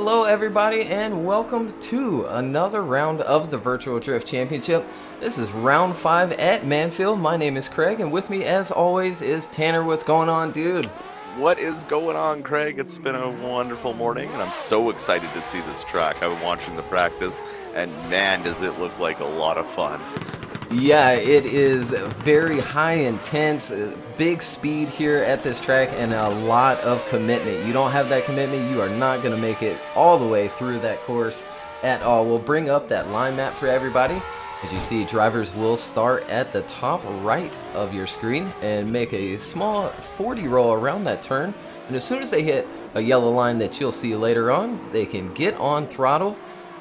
Hello everybody and welcome to another round of the Virtual Drift Championship. This is round 5 at Manfeild. My name is Craig and with me as always is Tanner. What's going on, dude? What is going on, Craig? It's been a wonderful morning and I'm so excited to see this track. I've been watching the practice and man, does it look like a lot of fun. Yeah, it is very high intense, big speed here at this track and a lot of commitment. You don't have that commitment, you are not going to make it all the way through that course at all. We'll bring up that line map for everybody. As you see, drivers will start at the top right of your screen and make a small 40 roll around that turn. And as soon as they hit a yellow line that you'll see later on, they can get on throttle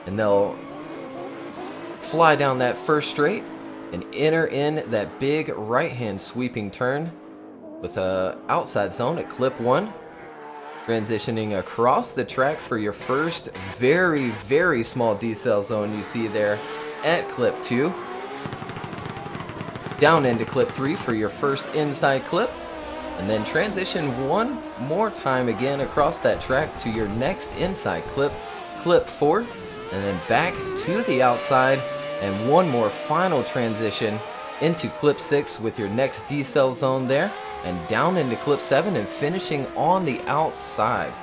and they'll fly down that first straight and enter in that big right-hand sweeping turn with a outside zone at clip 1, transitioning across the track for your first very small decel zone you see there at clip 2, down into clip 3 for your first inside clip, and then transition one more time again across that track to your next inside clip, clip 4, and then back to the outside and one more final transition into clip 6 with your next decel zone there, and down into clip 7 and finishing on the outside.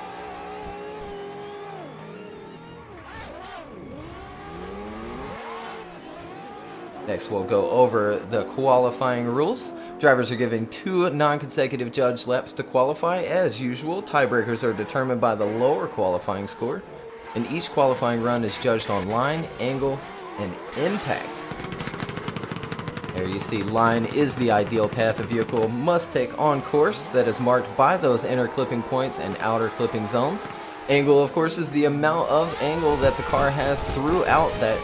Next we'll go over the qualifying rules. Drivers are given 2 non-consecutive judge laps to qualify. As usual, tiebreakers are determined by the lower qualifying score, and each qualifying run is judged on line, angle, and impact. There you see, line is the ideal path a vehicle must take on course that is marked by those inner clipping points and outer clipping zones. Angle, of course, is the amount of angle that the car has throughout that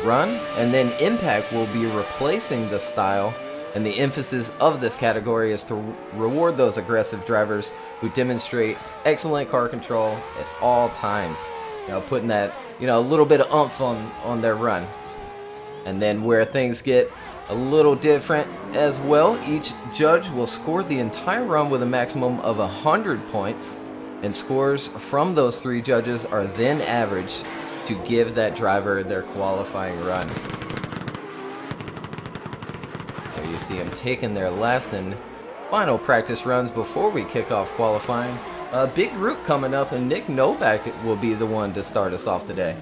run, and then impact will be replacing the style, and the emphasis of this category is to reward those aggressive drivers who demonstrate excellent car control at all times. You know, putting that, a little bit of oomph on their run. And then where things get a little different as well, each judge will score the entire run with a maximum of 100 points, and scores from those 3 judges are then averaged to give that driver their qualifying run. There you see them taking their last and final practice runs before we kick off qualifying. A big group coming up, and Nick Novak will be the one to start us off today.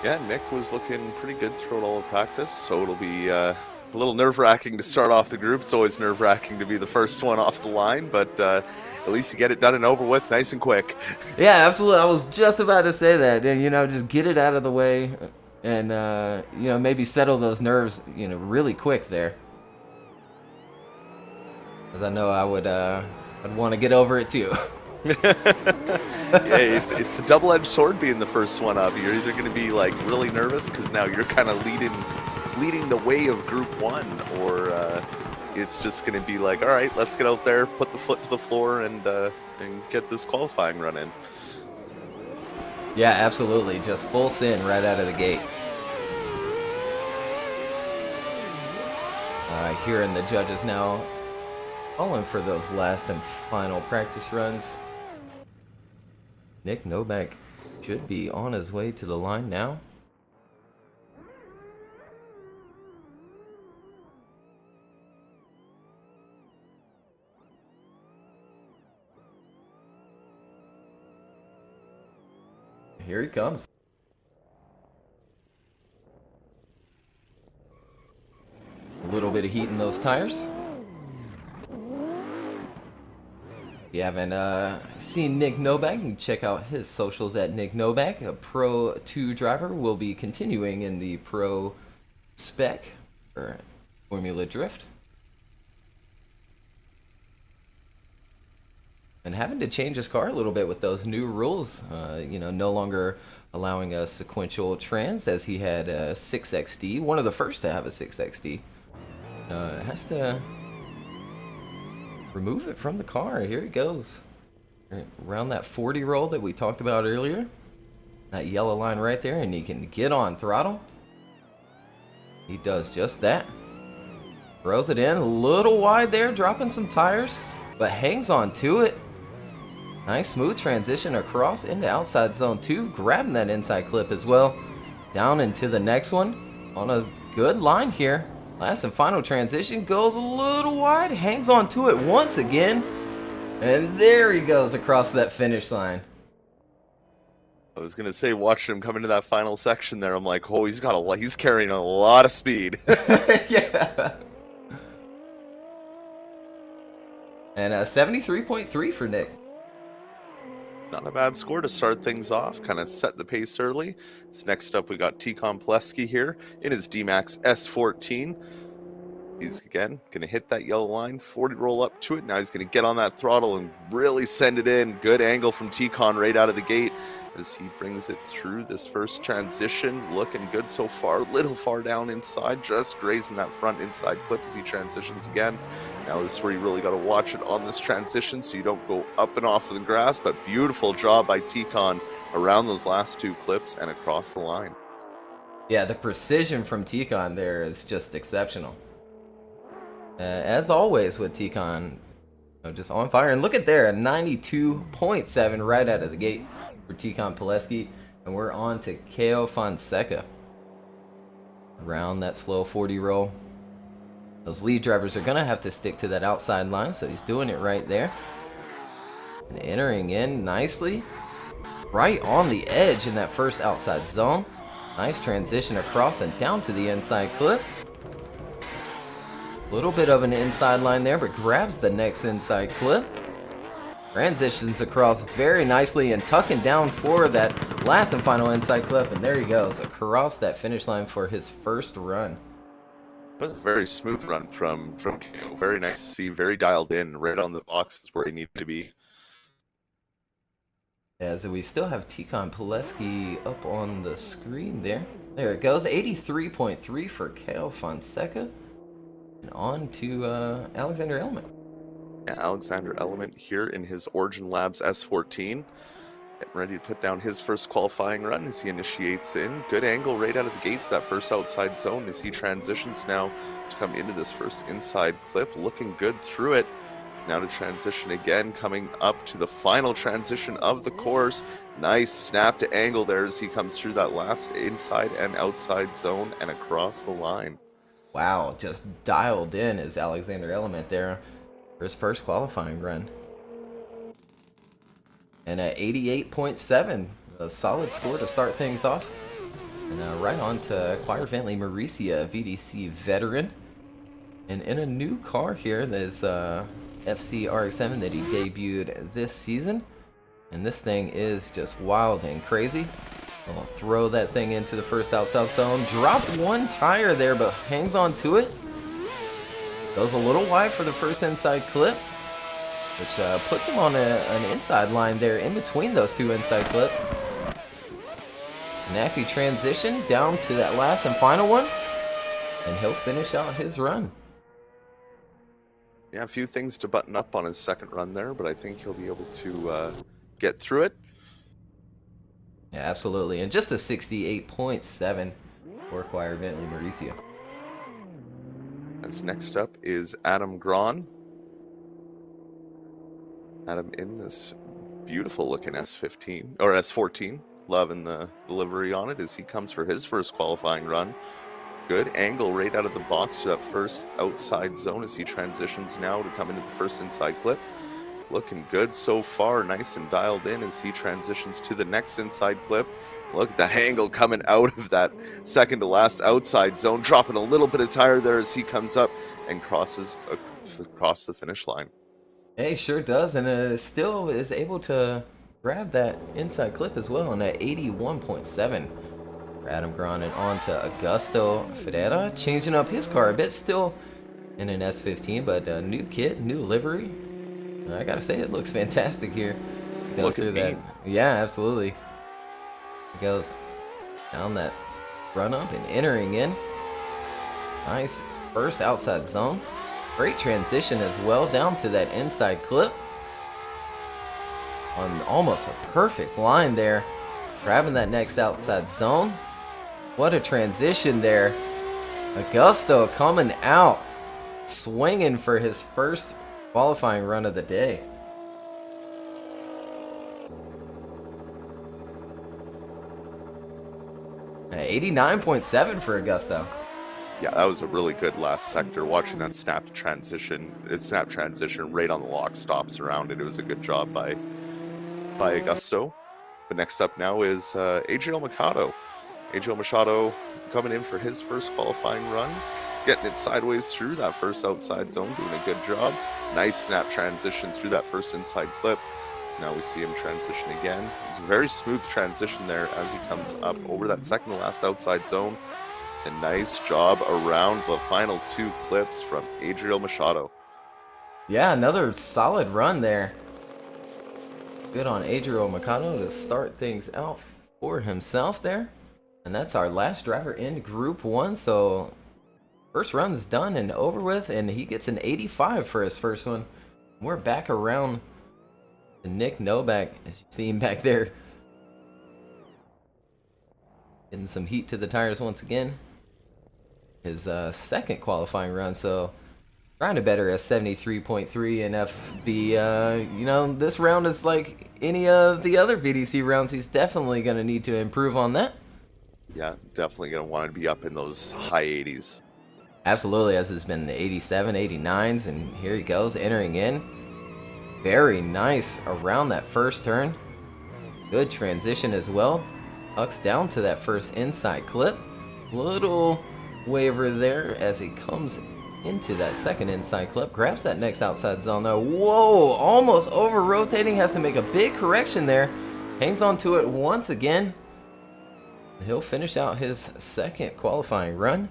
Yeah, Nick was looking pretty good throughout all of practice, so it'll be a little nerve-wracking to start off the group. It's always nerve-wracking to be the first one off the line, but at least you get it done and over with nice and quick. Yeah, absolutely. I was just about to say that. And, just get it out of the way and, maybe settle those nerves, really quick there. Because I know I'd want to get over it too. Yeah, it's a double-edged sword being the first one up. You're either going to be like really nervous because now you're kind of leading the way of Group 1, or it's just going to be like, all right, let's get out there, put the foot to the floor, and get this qualifying run in. Yeah, absolutely. Just full sin right out of the gate. Hearing the judges now calling for those last and final practice runs. Nick Novak should be on his way to the line now. Here he comes. A little bit of heat in those tires. If you haven't seen Nick Novak, you can check out his socials at Nick Novak. A Pro 2 driver, will be continuing in the Pro spec for Formula Drift. And having to change his car a little bit with those new rules. No longer allowing a sequential trans, as he had a 6XD, one of the first to have a 6XD. Has to remove it from the car. Here he goes. Around that 40 roll that we talked about earlier. That yellow line right there, and he can get on throttle. He does just that. Throws it in a little wide there, dropping some tires, but hangs on to it. Nice smooth transition across into outside zone 2, grabbing that inside clip as well. Down into the next one on a good line here. Last and final transition goes a little wide, hangs on to it once again, and there he goes across that finish line. I was gonna say, watching him come into that final section there, I'm like, oh, he's carrying a lot of speed. Yeah. And 73.3 for Nick. Not a bad score to start things off, kind of set the pace early. So next up, we got Tikon Pleski here in his D-Max S14. He's, again, going to hit that yellow line, 40 roll up to it. Now he's going to get on that throttle and really send it in. Good angle from Tikon right out of the gate as he brings it through this first transition. Looking good so far. A little far down inside, just grazing that front inside clip as he transitions again. Now this is where you really got to watch it on this transition so you don't go up and off of the grass. But beautiful job by Tikon around those last two clips and across the line. Yeah, the precision from Tikon there is just exceptional. As always with Tikon, just on fire. And look at there, a 92.7 right out of the gate for Tikon Pleski. And we're on to Keo Fonseca. Around that slow 40 roll. Those lead drivers are going to have to stick to that outside line, so he's doing it right there. And entering in nicely. Right on the edge in that first outside zone. Nice transition across and down to the inside clip. Little bit of an inside line there, but grabs the next inside clip. Transitions across very nicely and tucking down for that last and final inside clip. And there he goes across that finish line for his first run. It was a very smooth run from KO. Very nice to see, very dialed in, right on the boxes where he needed to be. As we still have Tikon Pleski up on the screen there. There it goes, 83.3 for Keo Fonseca. And on to Alexander Element. Yeah, Alexander Element here in his Origin Labs S14. Getting ready to put down his first qualifying run as he initiates in. Good angle right out of the gate to that first outside zone as he transitions now to come into this first inside clip. Looking good through it. Now to transition again, coming up to the final transition of the course. Nice snap to angle there as he comes through that last inside and outside zone and across the line. Wow, just dialed in is Alexander Element there for his first qualifying run. And at 88.7, a solid score to start things off. And right on to Choir Bentley Mauricia, VDC veteran. And in a new car here, there's FC RX-7 that he debuted this season. And this thing is just wild and crazy. I'll throw that thing into the first outside zone. Dropped one tire there, but hangs on to it. Goes a little wide for the first inside clip, which puts him on an inside line there in between those two inside clips. Snappy transition down to that last and final one, and he'll finish out his run. Yeah, a few things to button up on his second run there, but I think he'll be able to get through it. Yeah, absolutely. And just a 68.7 for Choir Bentley Mauricia. As next up is Adam Graun. Adam in this beautiful looking S15 or S14. Loving the livery on it as he comes for his first qualifying run. Good angle right out of the box to that first outside zone as he transitions now to come into the first inside clip. Looking good so far, nice and dialed in as he transitions to the next inside clip. Look at that angle coming out of that second to last outside zone, dropping a little bit of tire there as he comes up and crosses across the finish line. Yeah, he sure does, and still is able to grab that inside clip as well on that 81.7 for Adam Graun. And on to Augusto Ferreira, changing up his car a bit, still in an S15, but a new kit, new livery. I gotta say, it looks fantastic here. It goes through that. Yeah, absolutely. It goes down that run up and entering in. Nice first outside zone. Great transition as well down to that inside clip. On almost a perfect line there. Grabbing that next outside zone. What a transition there. Augusto coming out. Swinging for his first qualifying run of the day. 89.7 for Augusto. Yeah, that was a really good last sector. Watching that snap transition right on the lock stops around it. It was a good job by Augusto. But next up now is Adriel Machado. Adriel Machado coming in for his first qualifying run, getting it sideways through that first outside zone, doing a good job. Nice snap transition through that first inside clip. So now we see him transition again. It's a very smooth transition there as he comes up over that second to last outside zone. A nice job around the final two clips from Adriel Machado. Yeah, another solid run there. Good on Adriel Machado to start things out for himself there. And that's our last driver in Group 1. So first run's done and over with, and he gets an 85 for his first one. We're back around to Nick Novak, as you see him back there. Getting some heat to the tires once again. His second qualifying run, so trying to better a 73.3, and if the this round is like any of the other VDC rounds, he's definitely going to need to improve on that. Yeah, definitely going to want to be up in those high 80s. Absolutely, as it's been 87, 89s, and here he goes entering in. Very nice around that first turn. Good transition as well. Hucks down to that first inside clip. Little waver there as he comes into that second inside clip. Grabs that next outside zone now. Whoa, almost over rotating. Has to make a big correction there. Hangs on to it once again. He'll finish out his second qualifying run.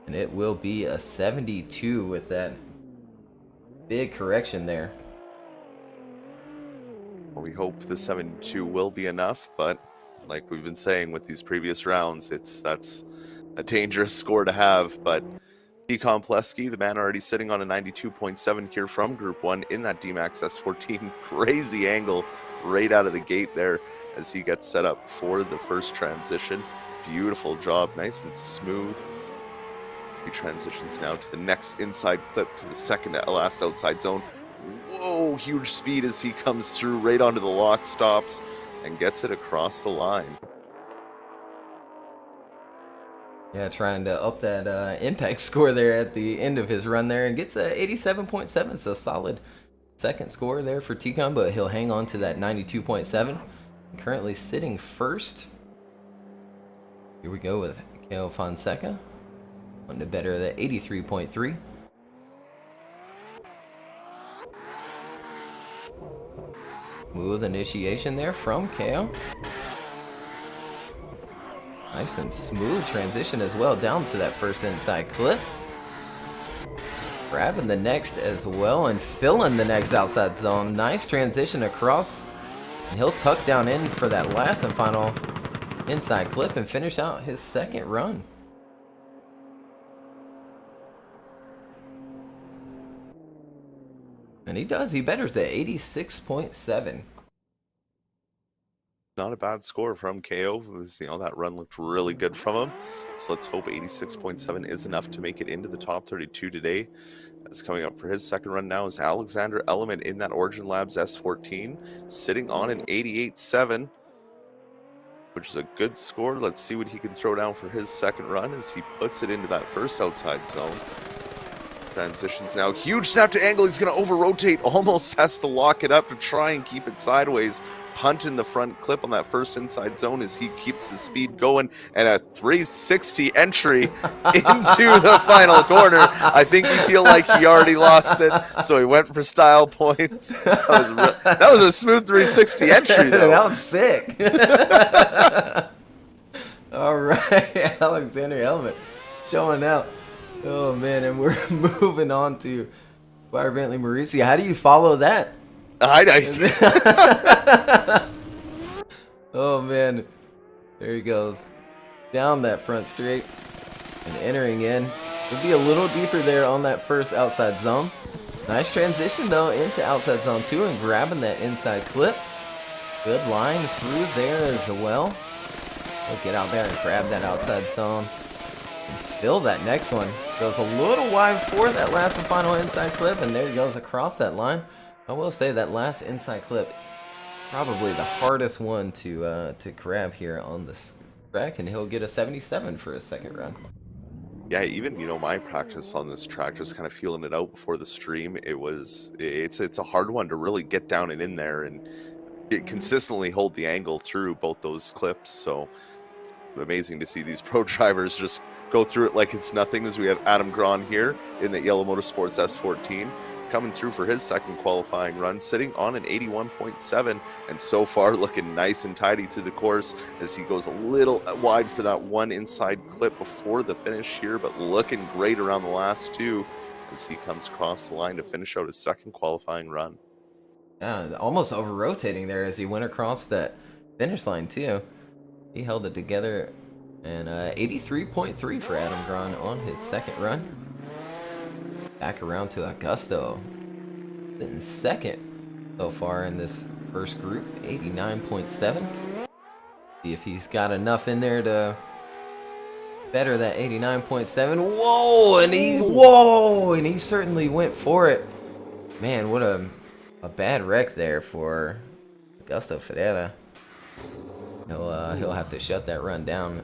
And it will be a 72 with that big correction there. Well, we hope the 72 will be enough, but like we've been saying with these previous rounds, that's a dangerous score to have. But Econ Plesky, the man already sitting on a 92.7 here from Group 1 in that D-Max S14. Crazy angle right out of the gate there as he gets set up for the first transition. Beautiful job, nice and smooth. He transitions now to the next inside clip to the second to last outside zone. Whoa, huge speed as he comes through right onto the lock stops and gets it across the line. Yeah, trying to up that impact score there at the end of his run there, and gets a 87.7, so solid second score there for Ticon, but he'll hang on to that 92.7. Currently sitting first. Here we go with Kale Fonseca. Wanting to better the 83.3. Smooth initiation there from Kale. Nice and smooth transition as well down to that first inside clip. Grabbing the next as well and filling the next outside zone. Nice transition across. And he'll tuck down in for that last and final inside clip and finish out his second run. And he does. He betters at 86.7. Not a bad score from KO. That run looked really good from him. So let's hope 86.7 is enough to make it into the top 32 today. As coming up for his second run now is Alexander Element in that Origin Labs S14, sitting on an 88.7, which is a good score. Let's see what he can throw down for his second run as he puts it into that first outside zone. Transitions now. Huge snap to angle. He's going to over-rotate. Almost has to lock it up to try and keep it sideways. Punt in the front clip on that first inside zone as he keeps the speed going. And a 360 entry into the final corner. I think he feel like he already lost it, so he went for style points. That was a smooth 360 entry, though. That was sick. All right, Alexander Element showing out. Oh man, and we're moving on to Fire Bentley Mauricio. How do you follow that? Oh man, there he goes down that front straight and entering in. It'll be a little deeper there on that first outside zone. Nice transition though into outside zone 2 and grabbing that inside clip. Good line through there as well. We'll get out there and grab that outside zone. Fill that next one. Goes a little wide for that last and final inside clip, and there he goes across that line. I will say that last inside clip probably the hardest one to grab here on this track, and he'll get a 77 for his second run. Yeah, even my practice on this track, just kind of feeling it out before the stream, it's a hard one to really get down and in there and consistently hold the angle through both those clips. So it's amazing to see these pro drivers just go through it like it's nothing. As we have Adam Gron here in the Yellow Motorsports S14 coming through for his second qualifying run, sitting on an 81.7, and so far looking nice and tidy through the course as he goes a little wide for that one inside clip before the finish here, but looking great around the last two as he comes across the line to finish out his second qualifying run. Yeah, almost over rotating there as he went across that finish line too. He held it together, and 83.3 for Adam Gron on his second run. Back around to Augusto, sitting second so far in this first group, 89.7. See if he's got enough in there to better that 89.7. Whoa, and he certainly went for it. Man, what a bad wreck there for Augusto Ferreira. He'll have to shut that run down.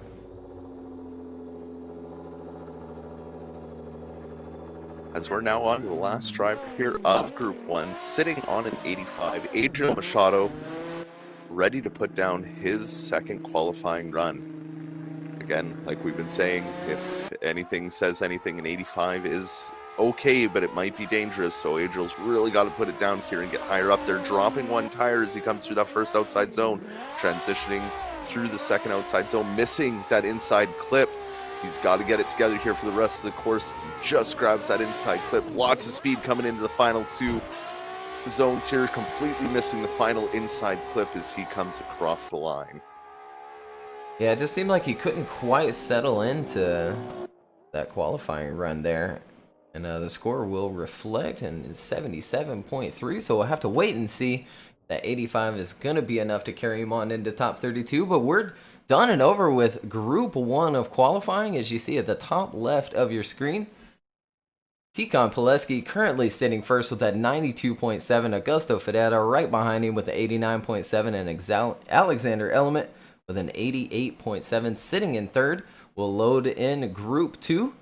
As we're now on to the last driver here of Group 1, sitting on an 85, Adrian Machado, ready to put down his second qualifying run. Again, like we've been saying, if anything says anything, an 85 is okay, but it might be dangerous, so Adriel's really got to put it down here and get higher up there, dropping one tire as he comes through that first outside zone, transitioning through the second outside zone, missing that inside clip. He's got to get it together here for the rest of the course. Just grabs that inside clip. Lots of speed coming into the final two zones here, completely missing the final inside clip as he comes across the line. Yeah, it just seemed like he couldn't quite settle into that qualifying run there. And the score will reflect, and it's 77.3, so we'll have to wait and see. That 85 is going to be enough to carry him on into top 32, but we're done and over with Group 1 of qualifying, as you see at the top left of your screen. Tikhon Pileski currently sitting first with that 92.7, Augusto Ferreira right behind him with the 89.7, and Alexander Element with an 88.7 sitting in third. We'll load in Group 2.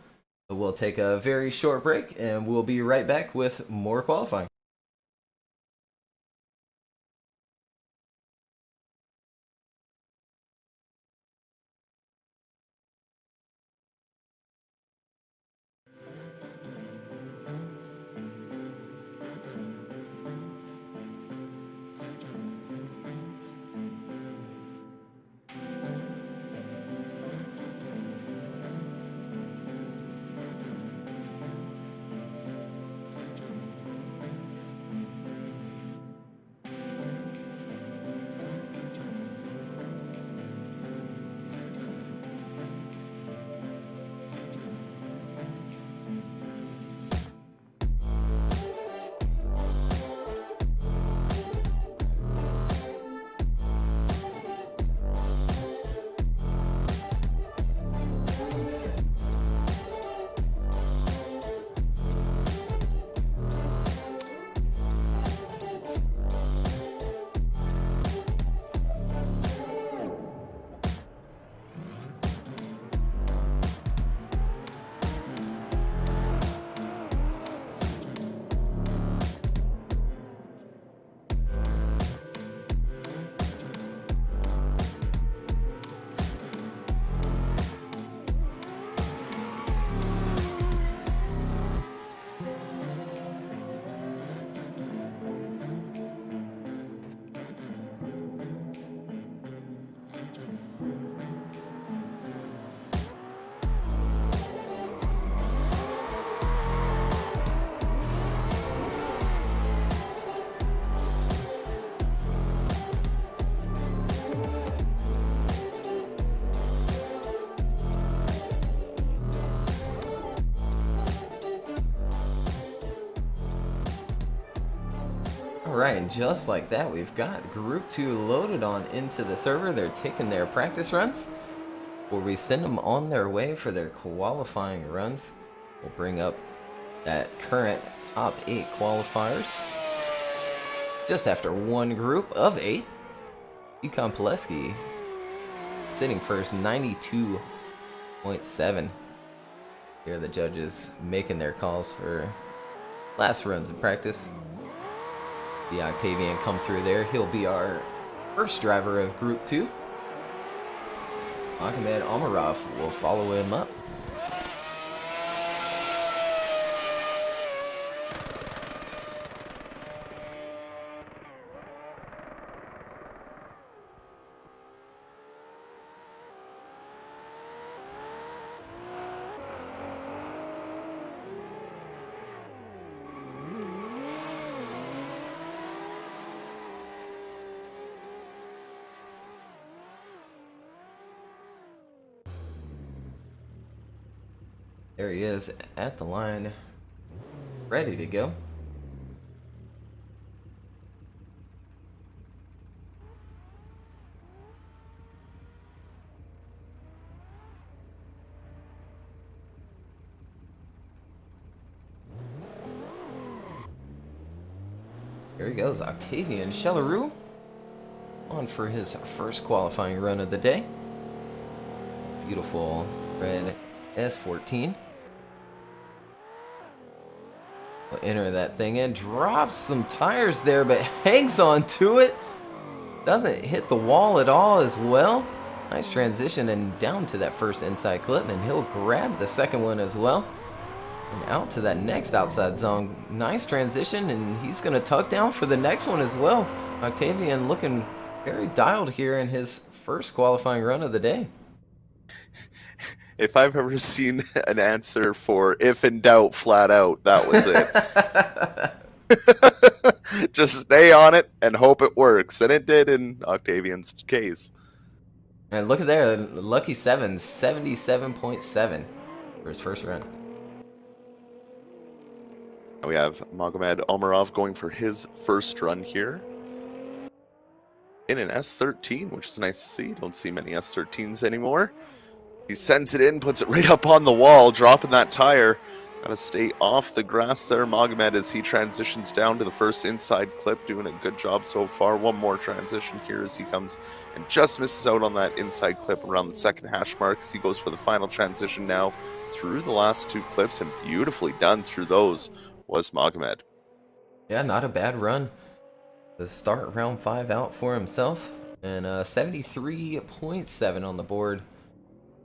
We'll take a very short break, and we'll be right back with more qualifying. Alright, and just like that, we've got Group 2 loaded on into the server. They're taking their practice runs, where we send them on their way for their qualifying runs. We'll bring up that current top 8 qualifiers just after one group of 8. Econ Pileski sitting first, 92.7. Here the judges making their calls for last runs of practice. The Octavian come through there. He'll be our first driver of Group 2. Magomed Omarov will follow him up. There he is at the line, ready to go. Here he goes, Octavian Shellaroo, on for his first qualifying run of the day. Beautiful red S14. Will enter that thing in, drops some tires there, but hangs on to it. Doesn't hit the wall at all as well. Nice transition and down to that first inside clip, and he'll grab the second one as well. And out to that next outside zone. Nice transition, and he's going to tuck down for the next one as well. Octavian looking very dialed here in his first qualifying run of the day. If I've ever seen an answer for if in doubt, flat out, that was it. Just stay on it and hope it works. And it did in Octavian's case. And look at there, lucky 7, 77.7 for his first run. We have Magomed Omarov going for his first run here in an S13, which is nice to see. Don't see many S13s anymore. He sends it in, puts it right up on the wall, dropping that tire. Got to stay off the grass there, Magomed, as he transitions down to the first inside clip. Doing a good job so far. One more transition here as he comes and just misses out on that inside clip around the second hash mark as he goes for the final transition now through the last two clips, and beautifully done through those was Magomed. Yeah, not a bad run. The start round 5 out for himself, and 73.7 on the board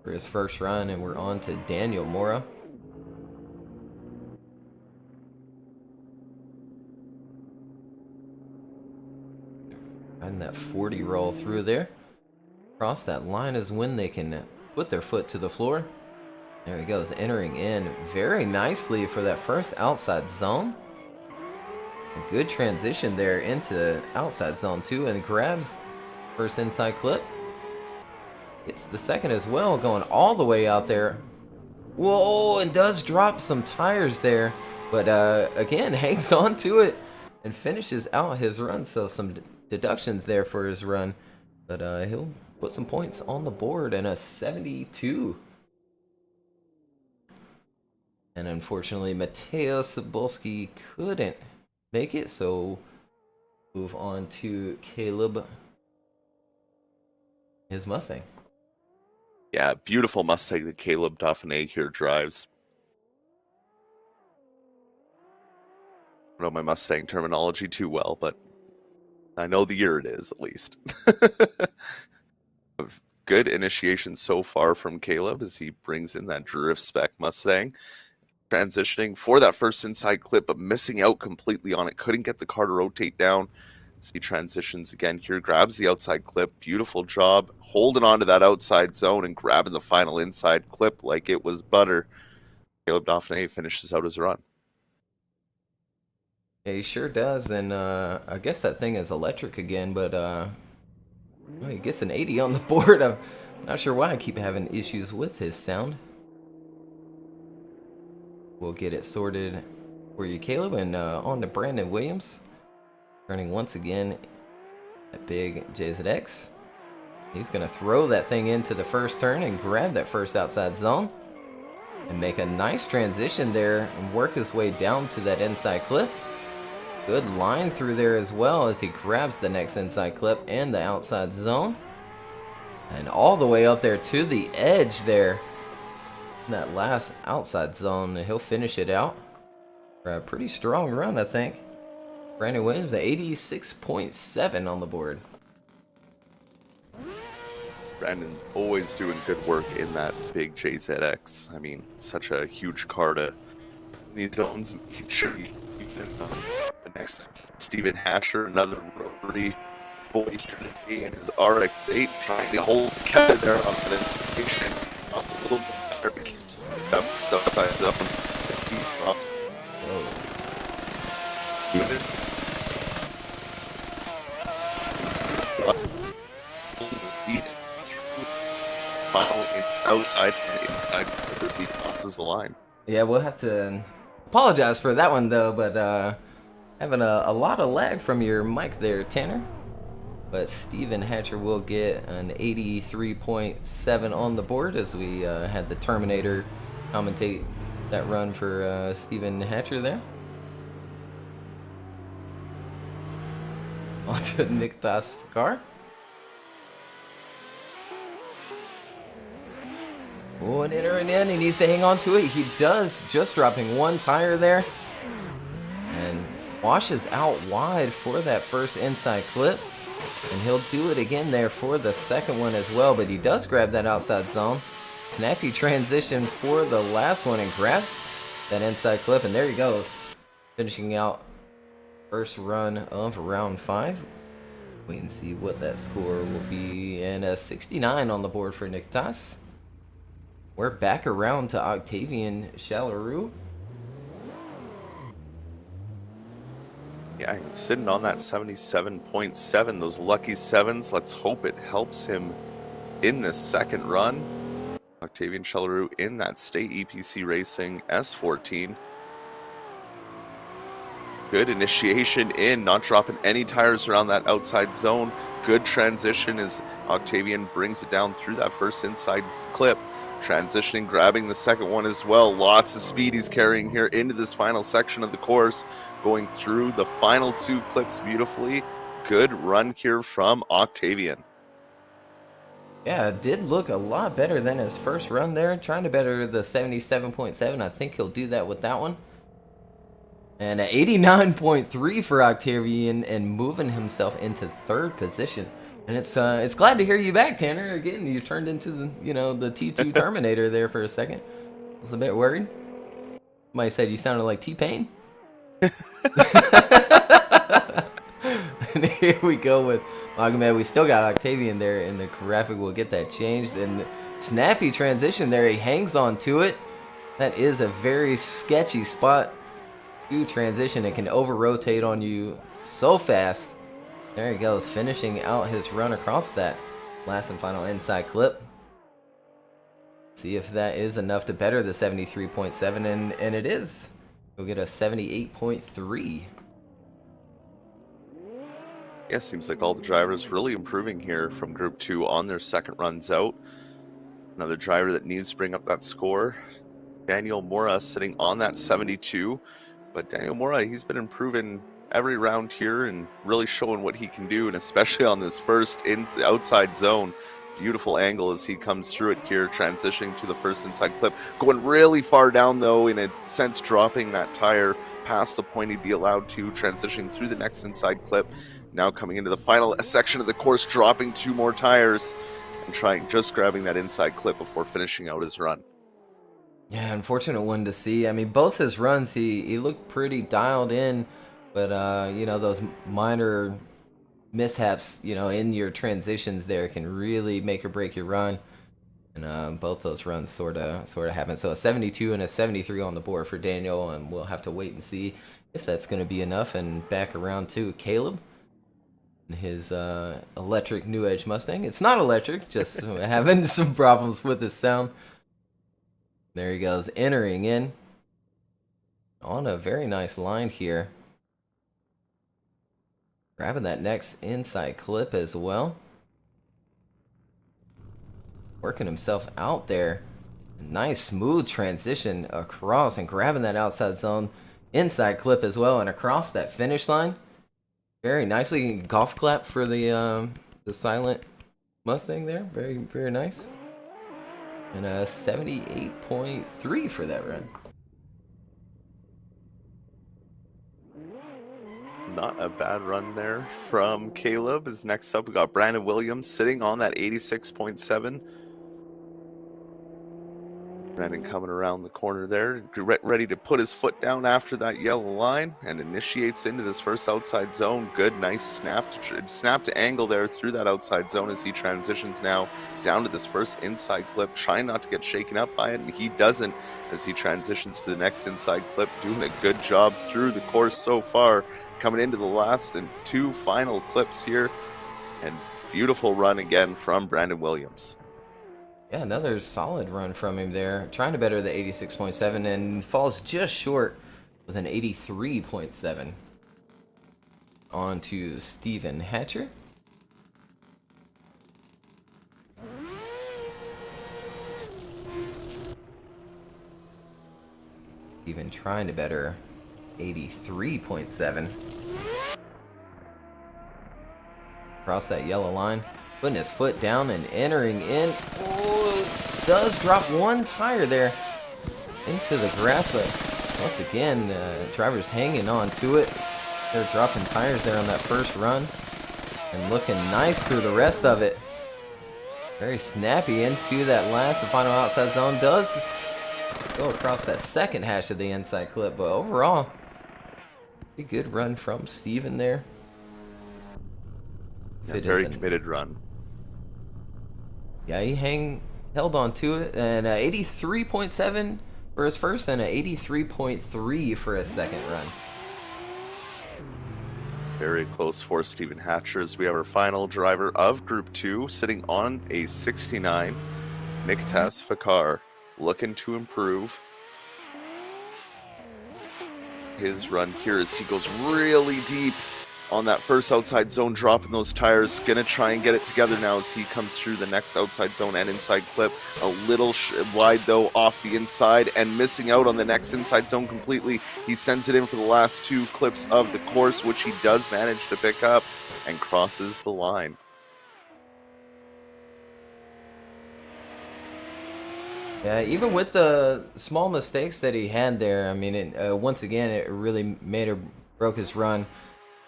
for his first run, and we're on to Daniel Mora. And that 40 roll through there. Cross that line is when they can put their foot to the floor. There he goes, entering in very nicely for that first outside zone. A good transition there into outside zone 2 and grabs first inside clip. Gets the second as well, going all the way out there. Whoa, and does drop some tires there. But again, hangs on to it and finishes out his run. So some deductions there for his run. But he'll put some points on the board and a 72. And unfortunately, Mateo Cebulski couldn't make it. So move on to Caleb, his Mustang. Yeah, beautiful Mustang that Caleb Dauphiné here drives. I don't know my Mustang terminology too well, but I know the year it is, at least. Good initiation so far from Caleb as he brings in that drift spec Mustang. Transitioning for that first inside clip, but missing out completely on it. Couldn't get the car to rotate down. As he transitions again here, grabs the outside clip. Beautiful job holding on to that outside zone and grabbing the final inside clip like it was butter. Caleb Dauphiné finishes out his run. Yeah, he sure does, and I guess that thing is electric again, but well, he gets an 80 on the board. I'm not sure why I keep having issues with his sound. We'll get it sorted for you, Caleb, and on to Brandon Williams. Turning once again that big JZX. He's going to throw that thing into the first turn and grab that first outside zone. And make a nice transition there and work his way down to that inside clip. Good line through there as well as he grabs the next inside clip and the outside zone. And all the way up there to the edge there. In that last outside zone, he'll finish it out. For a pretty strong run, I think. Brandon Williams at 86.7 on the board. Brandon always doing good work in that big JZX. I mean, such a huge car to these zones. The next, Steven Hatcher, another rotary boy here today in his RX-8, trying to hold together there on the indication. Off a little bit better, but keeps up the outside zone. Whoa. Final, it's outside and inside as he crosses the line. Yeah, we'll have to apologize for that one though, but having a lot of lag from your mic there, Tanner. But Steven Hatcher will get an 83.7 on the board as we had the Terminator commentate that run for Steven Hatcher there. On to Niktas Fakar. Oh, and entering in, he needs to hang on to it. He does, just dropping one tire there. And washes out wide for that first inside clip. And he'll do it again there for the second one as well, but he does grab that outside zone. Snappy transition for the last one and grabs that inside clip, and there he goes. Finishing out first run of round 5. Wait and see what that score will be, and a 69 on the board for Niktas. We're back around to Octavian Chalaroux. Yeah, sitting on that 77.7, those lucky sevens. Let's hope it helps him in this second run. Octavian Chalaroux in that state EPC Racing S14. Good initiation in, not dropping any tires around that outside zone. Good transition as Octavian brings it down through that first inside clip. Transitioning, grabbing the second one as well. Lots of speed he's carrying here into this final section of the course. Going through the final 2 clips beautifully. Good run here from Octavian. Yeah, it did look a lot better than his first run there. Trying to better the 77.7. I think he'll do that with that one. And an 89.3 for Octavian and moving himself into 3rd position. And it's glad to hear you back, Tanner. Again, you turned into the the T2 Terminator there for a second. I was a bit worried. Somebody said you sounded like T-Pain. And here we go with Magomed. We still got Octavian there in the graphic. We'll get that changed. And snappy transition there. He hangs on to it. That is a very sketchy spot to transition. It can over-rotate on you so fast. There he goes, finishing out his run across that last and final inside clip. See if that is enough to better the 73.7, and it is. We'll get a 78.3. Yeah, seems like all the drivers really improving here from Group 2 on their second runs out. Another driver that needs to bring up that score. Daniel Mora sitting on that 72. But Daniel Mora, he's been improving every round here and really showing what he can do, and especially on this first outside zone. Beautiful angle as he comes through it here, transitioning to the first inside clip. Going really far down, though, in a sense, dropping that tire past the point he'd be allowed to, transitioning through the next inside clip. Now coming into the final section of the course, dropping 2 more tires and just grabbing that inside clip before finishing out his run. Yeah, unfortunate one to see. I mean, both his runs, he looked pretty dialed in, but those minor mishaps, in your transitions there can really make or break your run. And both those runs sort of happened. So a 72 and a 73 on the board for Daniel, and we'll have to wait and see if that's going to be enough. And back around to Caleb and his electric New Edge Mustang. It's not electric, just having some problems with his sound. There he goes, entering in on a very nice line here. Grabbing that next inside clip as well. Working himself out there. Nice smooth transition across and grabbing that outside zone. inside clip as well, and across that finish line. Very nicely. Golf clap for the silent Mustang there. Very, very nice. And a 78.3 for that run. Not a bad run there from Caleb. As next up, we got Brandon Williams sitting on that 86.7. Brandon coming around the corner there, ready to put his foot down after that yellow line, and initiates into this first outside zone. Good, nice snap to angle there through that outside zone as he transitions now down to this first inside clip, trying not to get shaken up by it, and he doesn't as he transitions to the next inside clip, doing a good job through the course so far, coming into the last and two final clips here, and beautiful run again from Brandon Williams. Yeah, another solid run from him there. Trying to better the 86.7 and falls just short with an 83.7. On to Stephen Hatcher. Even trying to better 83.7. Across that yellow line. Putting his foot down and entering in. Oh, does drop one tire there into the grass, but once again, driver's hanging on to it. They're dropping tires there on that first run and looking nice through the rest of it. Very snappy into that last and final outside zone. Does go across that second hash of the inside clip, but overall, a good run from Steven there. Yeah, very committed run. Yeah, he held on to it, and 83.7 for his first and 83.3 for his second run. Very close for Stephen Hatcher as we have our final driver of Group 2 sitting on a 69. Niktas Fakar looking to improve his run here as he goes really deep on that first outside zone, dropping those tires. Gonna try and get it together now as he comes through the next outside zone and inside clip. A little wide though off the inside and missing out on the next inside zone completely. He sends it in for the last two clips of the course, which he does manage to pick up and crosses the line. Yeah, even with the small mistakes that he had there, I mean, once again, it really made or broke his run.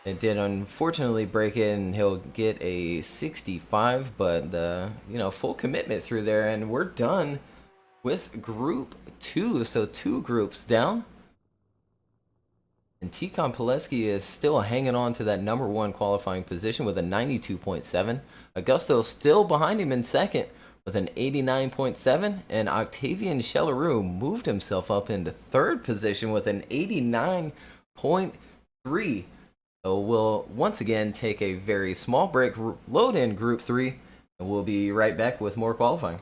It did unfortunately break it, and he'll get a 65, but the full commitment through there, and we're done with Group 2, so 2 groups down. And Tikhon Pileski is still hanging on to that number 1 qualifying position with a 92.7. Augusto still behind him in second with an 89.7, and Octavian Shellaroo moved himself up into third position with an 89.3. So we'll once again take a very small break, load in Group 3, and we'll be right back with more qualifying.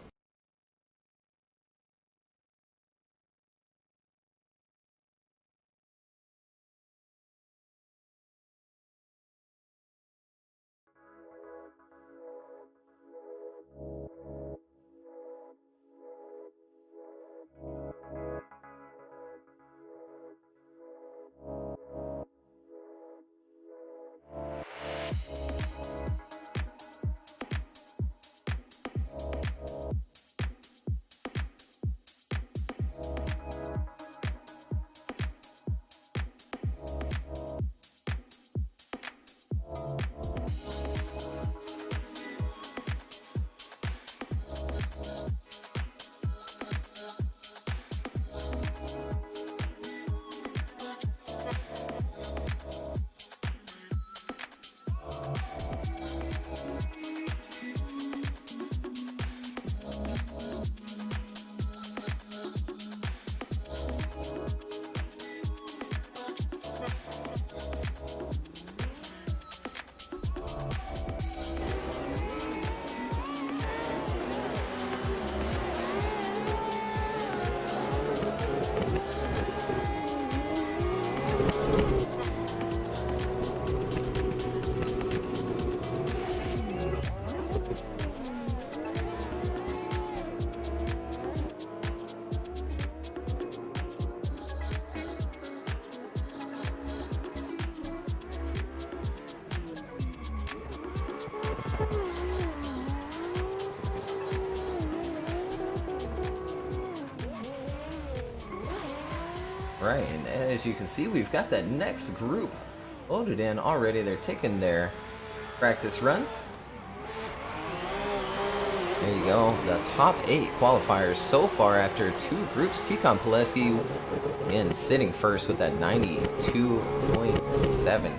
Right, and as you can see, we've got that next group loaded in already. They're taking their practice runs. There you go. The top 8 qualifiers so far after 2 groups. Tikon Pileski, again, sitting first with that 92.7.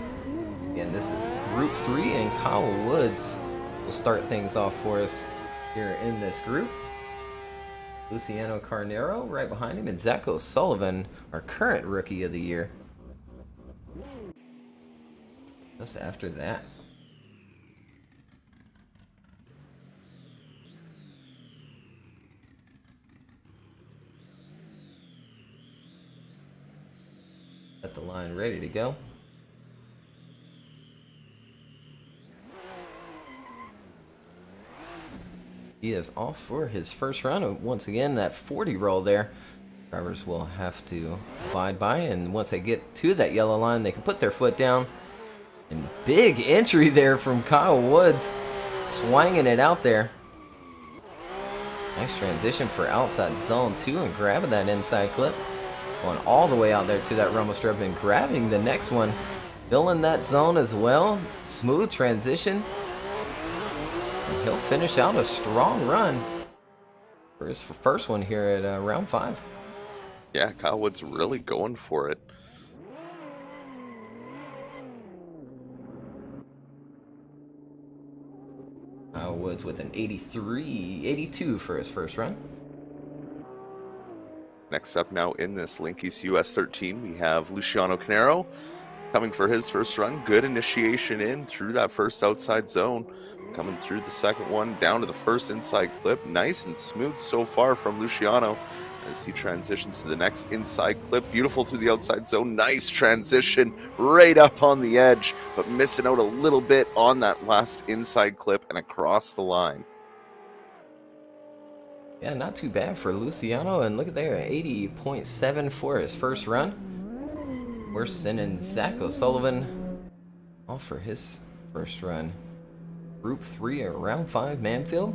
Again, this is Group 3, and Kyle Woods will start things off for us here in this group. Luciano Carnero right behind him, and Zach O'Sullivan, our current Rookie of the Year, just after that. Got the line ready to go. He is off for his first run. Once again, that 40 roll there, drivers will have to abide by. And once they get to that yellow line, they can put their foot down. And big entry there from Kyle Woods, swinging it out there. Nice transition for outside zone 2 and grabbing that inside clip. Going all the way out there to that rumble strip and grabbing the next one. Filling that zone as well. Smooth transition. And he'll finish out a strong run for his first one here at round 5. Yeah, Kyle Wood's really going for it. Kyle Woods with an 82 for his first run. Next up now in this Link East US 13, we have Luciano Canero coming for his first run. Good initiation in through that first outside zone. Coming through the second one, down to the first inside clip. Nice and smooth so far from Luciano as he transitions to the next inside clip. Beautiful through the outside zone. Nice transition right up on the edge, but missing out a little bit on that last inside clip and across the line. Yeah, not too bad for Luciano. And look at there, 80.7 for his first run. We're sending Zach O'Sullivan off for his first run. Group 3 at round 5, Manfeild.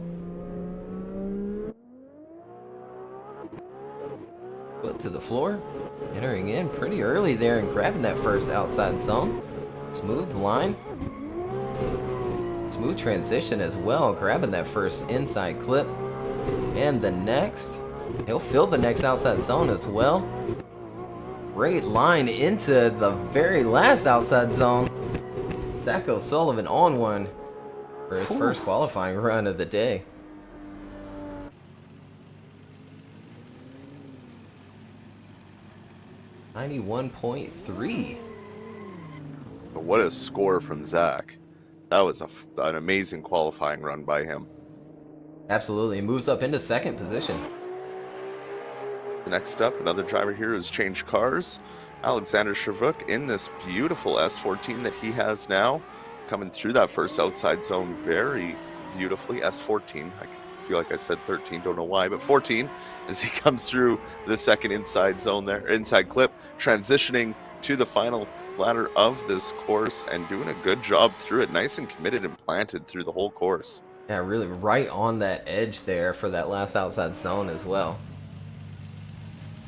Foot to the floor. Entering in pretty early there and grabbing that first outside zone. Smooth line. Smooth transition as well, grabbing that first inside clip. And the next, he'll fill the next outside zone as well. Great line into the very last outside zone. Zach O'Sullivan on one for his first qualifying run of the day. .3. But what a score from Zach. That was an amazing qualifying run by him. Absolutely, moves up into second position. Next up, another driver here who's changed cars. Alexander Shavuk in this beautiful S14 that he has now. Coming through that first outside zone very beautifully. S14, I feel like I said 13, don't know why, but 14 as he comes through the second inside zone there, inside clip, transitioning to the final ladder of this course and doing a good job through it. Nice and committed and planted through the whole course. Yeah, really right on that edge there for that last outside zone as well.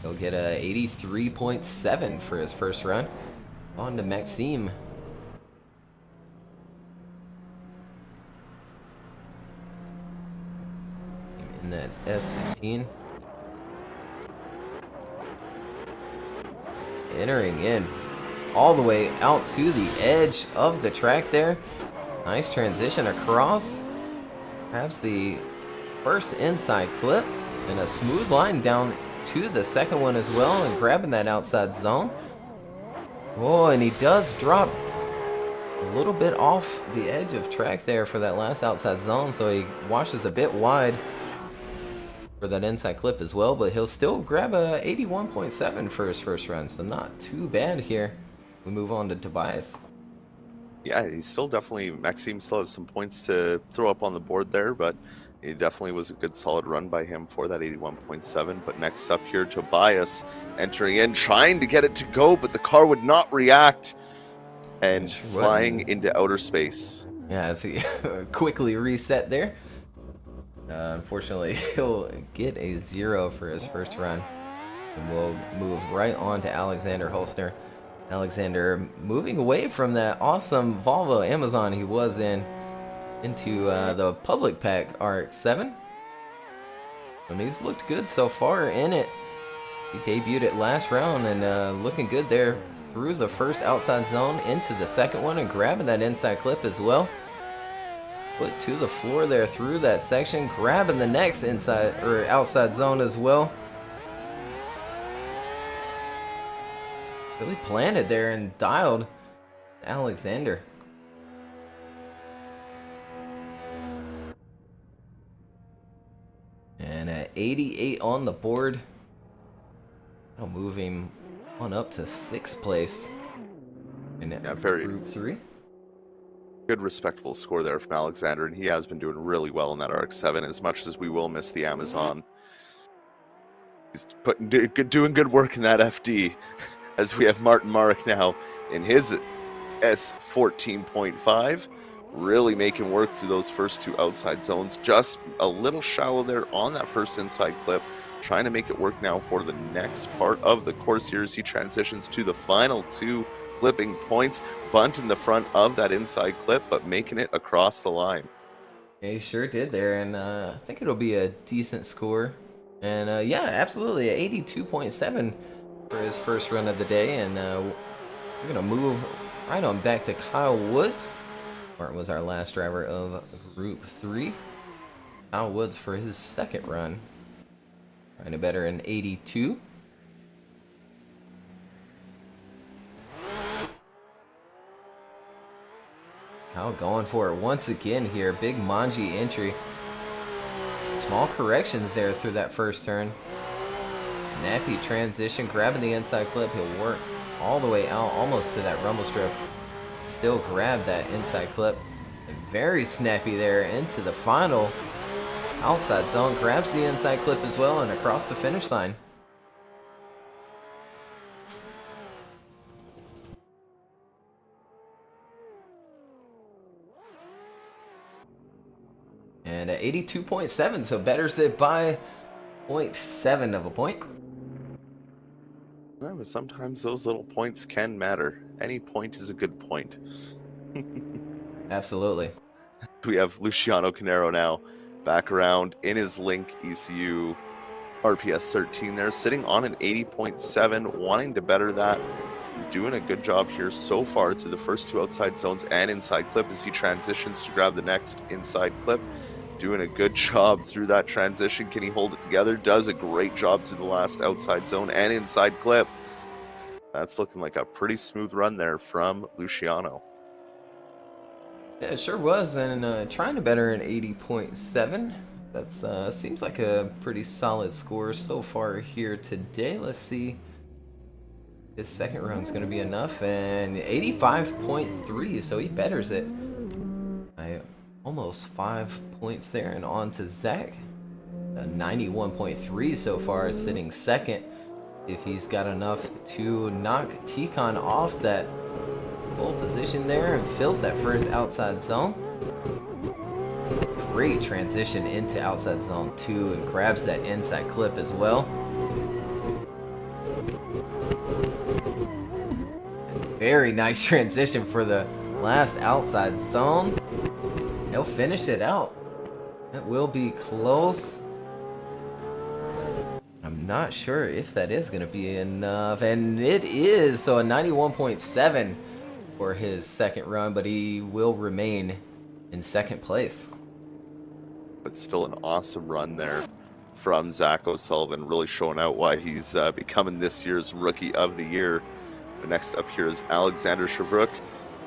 He'll get a 83.7 for his first run. On to Maxime. In that S15. Entering in all the way out to the edge of the track there. Nice transition across. Perhaps the first inside clip and a smooth line down to the second one as well and grabbing that outside zone. Oh, and he does drop a little bit off the edge of track there for that last outside zone, so he washes a bit wide for that inside clip as well, but he'll still grab a 81.7 for his first run, so not too bad here. We move on to Tobias. Yeah, he's still definitely, Maxime still has some points to throw up on the board there, but it definitely was a good solid run by him for that 81.7. But next up here, Tobias entering in, trying to get it to go, but the car would not react and flying into outer space. Yeah, as he quickly reset there. Unfortunately, he'll get a 0 for his first run. And we'll move right on to Alexander Holstner. Alexander moving away from that awesome Volvo Amazon he was in into the Public Pack RX-7. And he's looked good so far in it. He debuted it last round and looking good there through the first outside zone into the second one and grabbing that inside clip as well. Put to the floor there through that section, grabbing the next inside or outside zone as well. Really planted there and dialed Alexander. And at 88 on the board, that'll move him on up to 6th place in Group 3. Good, respectable score there from Alexander, and he has been doing really well in that RX-7. As much as we will miss the Amazon, he's doing good work in that FD. As we have Martin Marek now in his S14.5, really making work through those first 2 outside zones. Just a little shallow there on that first inside clip, trying to make it work now for the next part of the course here as he transitions to the final 2 clipping points. Bunt in the front of that inside clip, but making it across the line. Yeah, he sure did there, and I think it'll be a decent score. And yeah, absolutely, 82.7 for his first run of the day. And we're going to move right on back to Kyle Woods. Martin was our last driver of Group 3. Kyle Woods for his second run. Trying to better in 82. Kyle going for it once again here. Big Manji entry. Small corrections there through that first turn. Snappy transition, grabbing the inside clip. He'll work all the way out, almost to that rumble strip. Still grab that inside clip. And very snappy there into the final outside zone. Grabs the inside clip as well and across the finish line. And at 82.7, so betters it by 0.7 of a point. Yeah, but sometimes those little points can matter. Any point is a good point. Absolutely. We have Luciano Canero now back around in his Link ECU RPS 13 there, sitting on an 80.7, wanting to better that. Doing a good job here so far through the first 2 outside zones and inside clip as he transitions to grab the next inside clip. Doing a good job through that transition. Can he hold it together? Does a great job through the last outside zone and inside clip. That's looking like a pretty smooth run there from Luciano. Yeah, it sure was, and trying to better an 80.7. That's seems like a pretty solid score so far here today. Let's see. His second run's going to be enough, and 85.3, so he betters it by almost 5 points there. And on to Zach, 91.3 so far, sitting second. If he's got enough to knock T-Con off that pole position there and fills that first outside zone. Great transition into outside zone 2 and grabs that inside clip as well. Very nice transition for the last outside zone. He'll finish it out. That will be close. I'm not sure if that is going to be enough. And it is. So a 91.7 for his second run, but he will remain in second place. But still an awesome run there from Zach O'Sullivan, really showing out why he's becoming this year's Rookie of the Year. The next up here is Alexander Shavrook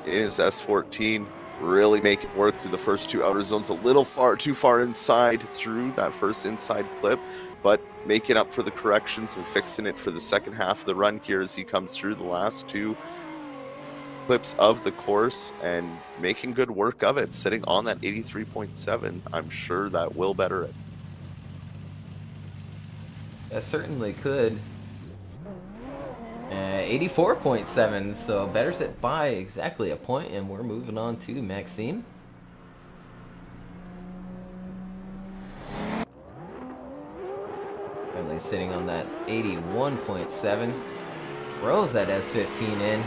in his S14, really making work through the first 2 outer zones, a little too far inside through that first inside clip, but making up for the corrections and fixing it for the second half of the run here as he comes through the last 2 clips of the course and making good work of it, sitting on that 83.7. I'm sure that will better it. That certainly could. 84.7, so betters it by exactly a point, and we're moving on to Maxime. Finally sitting on that 81.7. Throws that S15 in.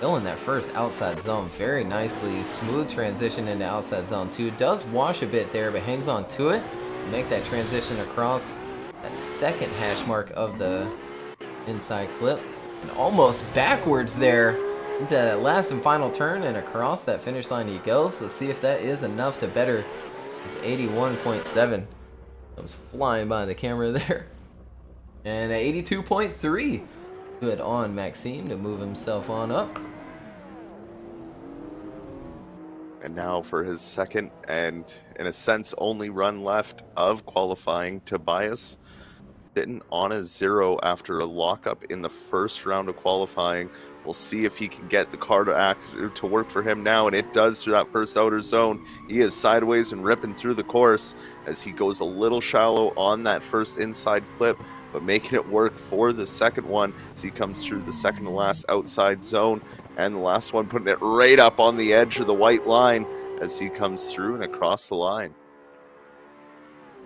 Filling that first outside zone very nicely. Smooth transition into outside zone 2. Does wash a bit there, but hangs on to it. Make that transition across that second hash mark of the inside clip. And almost backwards there into that last and final turn, and across that finish line he goes. Let's see if that is enough to better his 81.7. I was flying by the camera there. And 82.3. Good on Maxime to move himself on up. And now for his second and, in a sense, only run left of qualifying, Tobias sitting on a 0 after a lockup in the first round of qualifying. We'll see if he can get the car to work for him now, and it does through that first outer zone. He is sideways and ripping through the course as he goes a little shallow on that first inside clip, but making it work for the second one as he comes through the second to last outside zone, and the last one putting it right up on the edge of the white line as he comes through and across the line.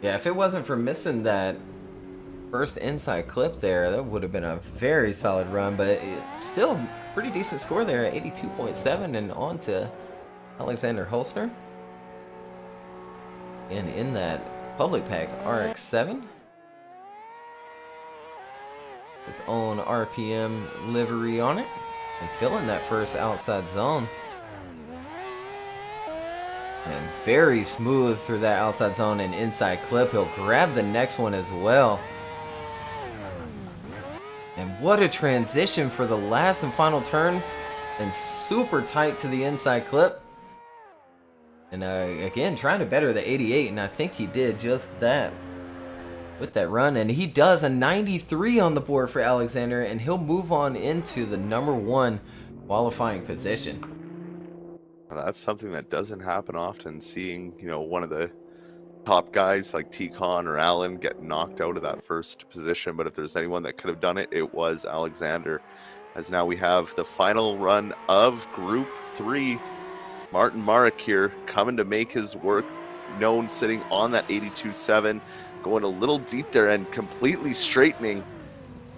Yeah, if it wasn't for missing that first inside clip there, that would have been a very solid run, but still pretty decent score there at 82.7, and on to Alexander Holzner. And in that public pack RX-7, his own RPM livery on it, and filling that first outside zone. And very smooth through that outside zone and inside clip. He'll grab the next one as well. And what a transition for the last and final turn, and super tight to the inside clip. And again, trying to better the 88, and I think he did just that with that run. And he does a 93 on the board for Alexander, and he'll move on into the #1 qualifying position. That's something that doesn't happen often, seeing, one of the top guys like T-Con or Allen get knocked out of that first position. But if there's anyone that could have done it, it was Alexander. As now we have the final run of Group 3. Martin Marek here coming to make his work known, sitting on that 82.7, going a little deep there and completely straightening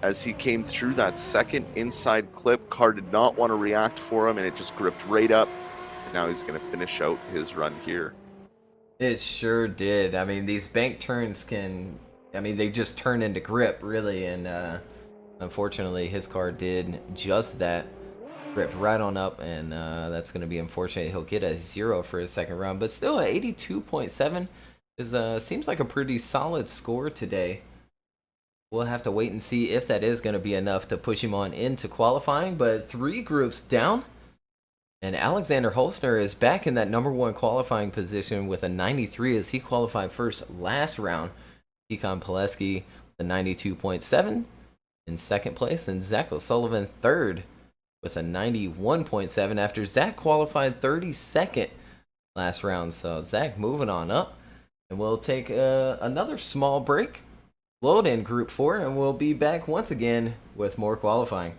as he came through that second inside clip. Car did not want to react for him, and it just gripped right up. And now he's going to finish out his run here. It sure did. I mean, these bank turns they just turn into grip, really, and unfortunately his car did just that. Gripped right on up, and that's going to be unfortunate. He'll get a 0 for his second round, but still 82.7 is seems like a pretty solid score today. We'll have to wait and see if that is going to be enough to push him on into qualifying, but 3 groups down, and Alexander Holzner is back in that #1 qualifying position with a 93 as he qualified first last round. T-Con Pileski, the 92.7 in second place, and Zach O'Sullivan third with a 91.7 after Zach qualified 32nd last round. So Zach moving on up, and we'll take another small break, load in Group 4, and we'll be back once again with more qualifying.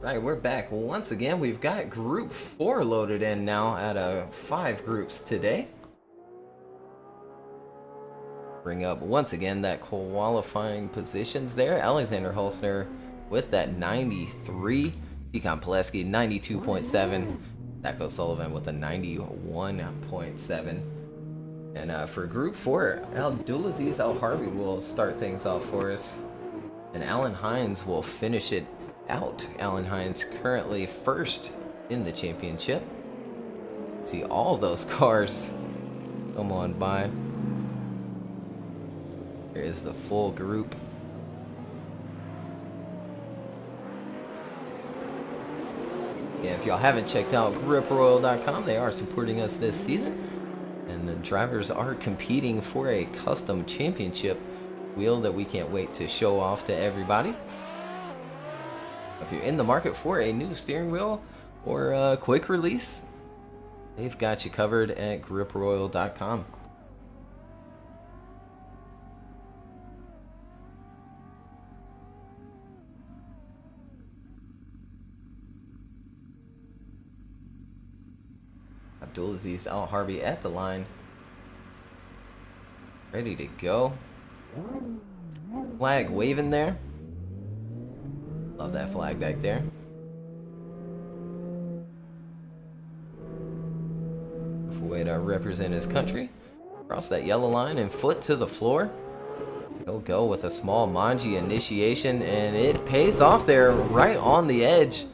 Right, we're back once again. We've got Group 4 loaded in now out of 5 groups today. Bring up once again that qualifying positions there. Alexander Holzner with that 93. Deacon Pileski 92.7. Taco Sullivan with a 91.7. And for Group 4, Abdulaziz Al Harbi will start things off for us. And Alan Hines will finish it out. Alan Hines currently first in the championship. See all those cars come on by. Here is the full group. Yeah, if y'all haven't checked out GripRoyal.com, they are supporting us this season. And the drivers are competing for a custom championship wheel that we can't wait to show off to everybody. If you're in the market for a new steering wheel or a quick release, they've got you covered at GripRoyal.com. Abdulaziz Al Harbi at the line, ready to go. Flag waving there. Love that flag back there. Way to represent his country. Cross that yellow line and foot to the floor. He'll go with a small Manji initiation, and it pays off there right on the edge.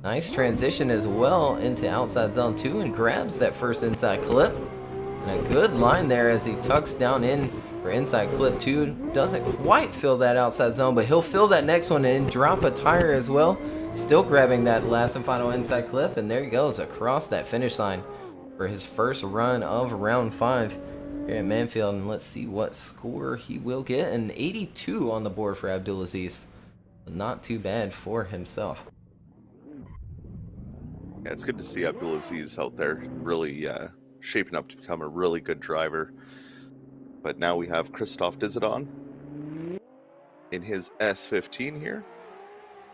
Nice transition as well into outside zone 2 and grabs that first inside clip. And a good line there as he tucks down in for inside clip 2. Doesn't quite fill that outside zone, but he'll fill that next one and drop a tire as well. Still grabbing that last and final inside clip, and there he goes across that finish line for his first run of round 5 here at Manfeild. And let's see what score he will get. An 82 on the board for Abdulaziz. Not too bad for himself. Yeah, it's good to see Abdulaziz out there really shaping up to become a really good driver. But now we have Christoph Dizadon in his S15 here.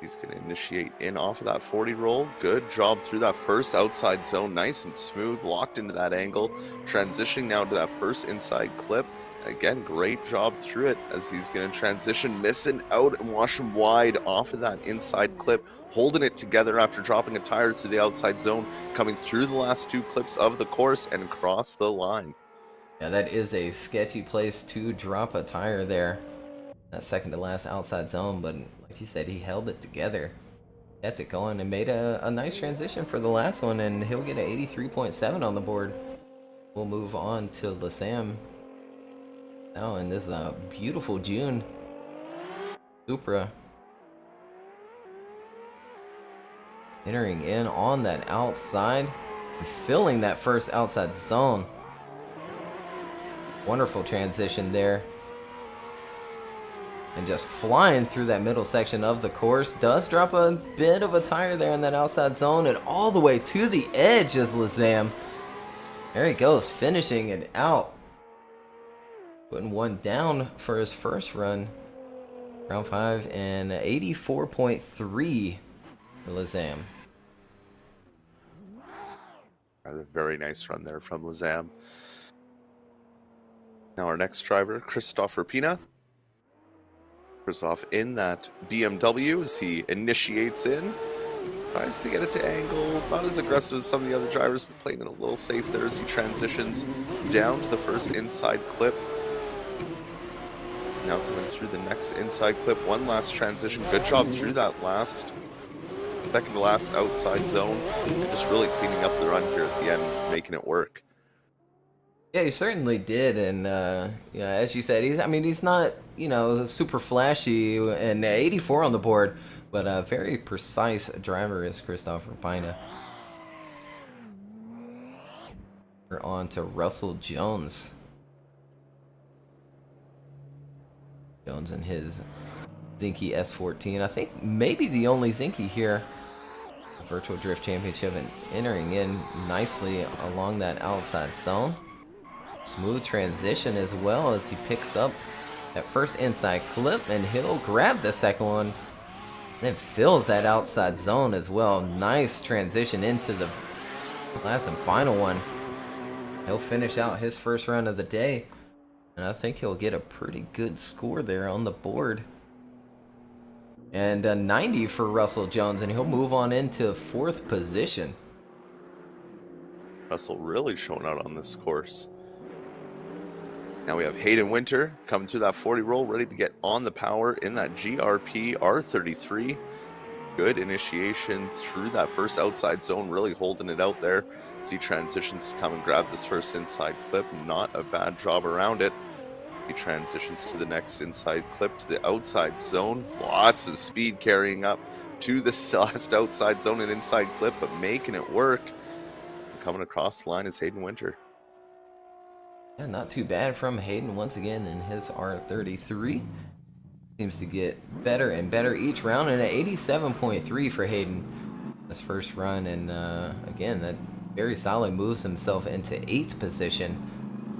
He's going to initiate in off of that 40 roll. Good job through that first outside zone. Nice and smooth, locked into that angle. Transitioning now to that first inside clip. Again, great job through it as he's going to transition, missing out and wash him wide off of that inside clip. Holding it together after dropping a tire through the outside zone. Coming through the last 2 clips of the course and across the line. Yeah, that is a sketchy place to drop a tire there. That second to last outside zone, but like you said, he held it together. Kept it going and made a nice transition for the last one, and he'll get an 83.7 on the board. We'll move on to Lasam now, and this is a beautiful June Supra. Entering in on that outside and filling that first outside zone. Wonderful transition there. And just flying through that middle section of the course. Does drop a bit of a tire there in that outside zone. And all the way to the edge is Lazam. There he goes, finishing it out. Putting one down for his first run. Round 5 and 84.3 for Lazam. A very nice run there from Lazam. Now our next driver, Christopher Pina. Christoph in that BMW as he initiates in. Tries to get it to angle. Not as aggressive as some of the other drivers, but playing it a little safe there as he transitions down to the first inside clip. Now coming through the next inside clip. One last transition. Good job through that second to last outside zone. And just really cleaning up the run here at the end, making it work. Yeah, he certainly did, and as you said, he's not super flashy, and 84 on the board, but a very precise driver is Christopher Pina. We're on to Russell Jones. Jones and his Zinky S14. I think maybe the only Zinky here. Virtual Drift Championship, and entering in nicely along that outside zone. Smooth transition as well as he picks up that first inside clip, and he'll grab the second one Then filled that outside zone as well. Nice transition into the last and final one. He'll finish out his first run of the day. And I think he'll get a pretty good score there on the board. And a 90 for Russell Jones, and he'll move on into 4th position. Russell really showing out on this course. Now we have Hayden Winter coming through that 40 roll, ready to get on the power in that GRP R33. Good initiation through that first outside zone, really holding it out there. As he transitions to come and grab this first inside clip. Not a bad job around it. He transitions to the next inside clip to the outside zone. Lots of speed carrying up to the last outside zone and inside clip, but making it work. Coming across the line is Hayden Winter. Yeah, not too bad from Hayden once again in his R33. Seems to get better and better each round, and an 87.3 for Hayden this first run. And again, that very solid, moves himself into 8th position.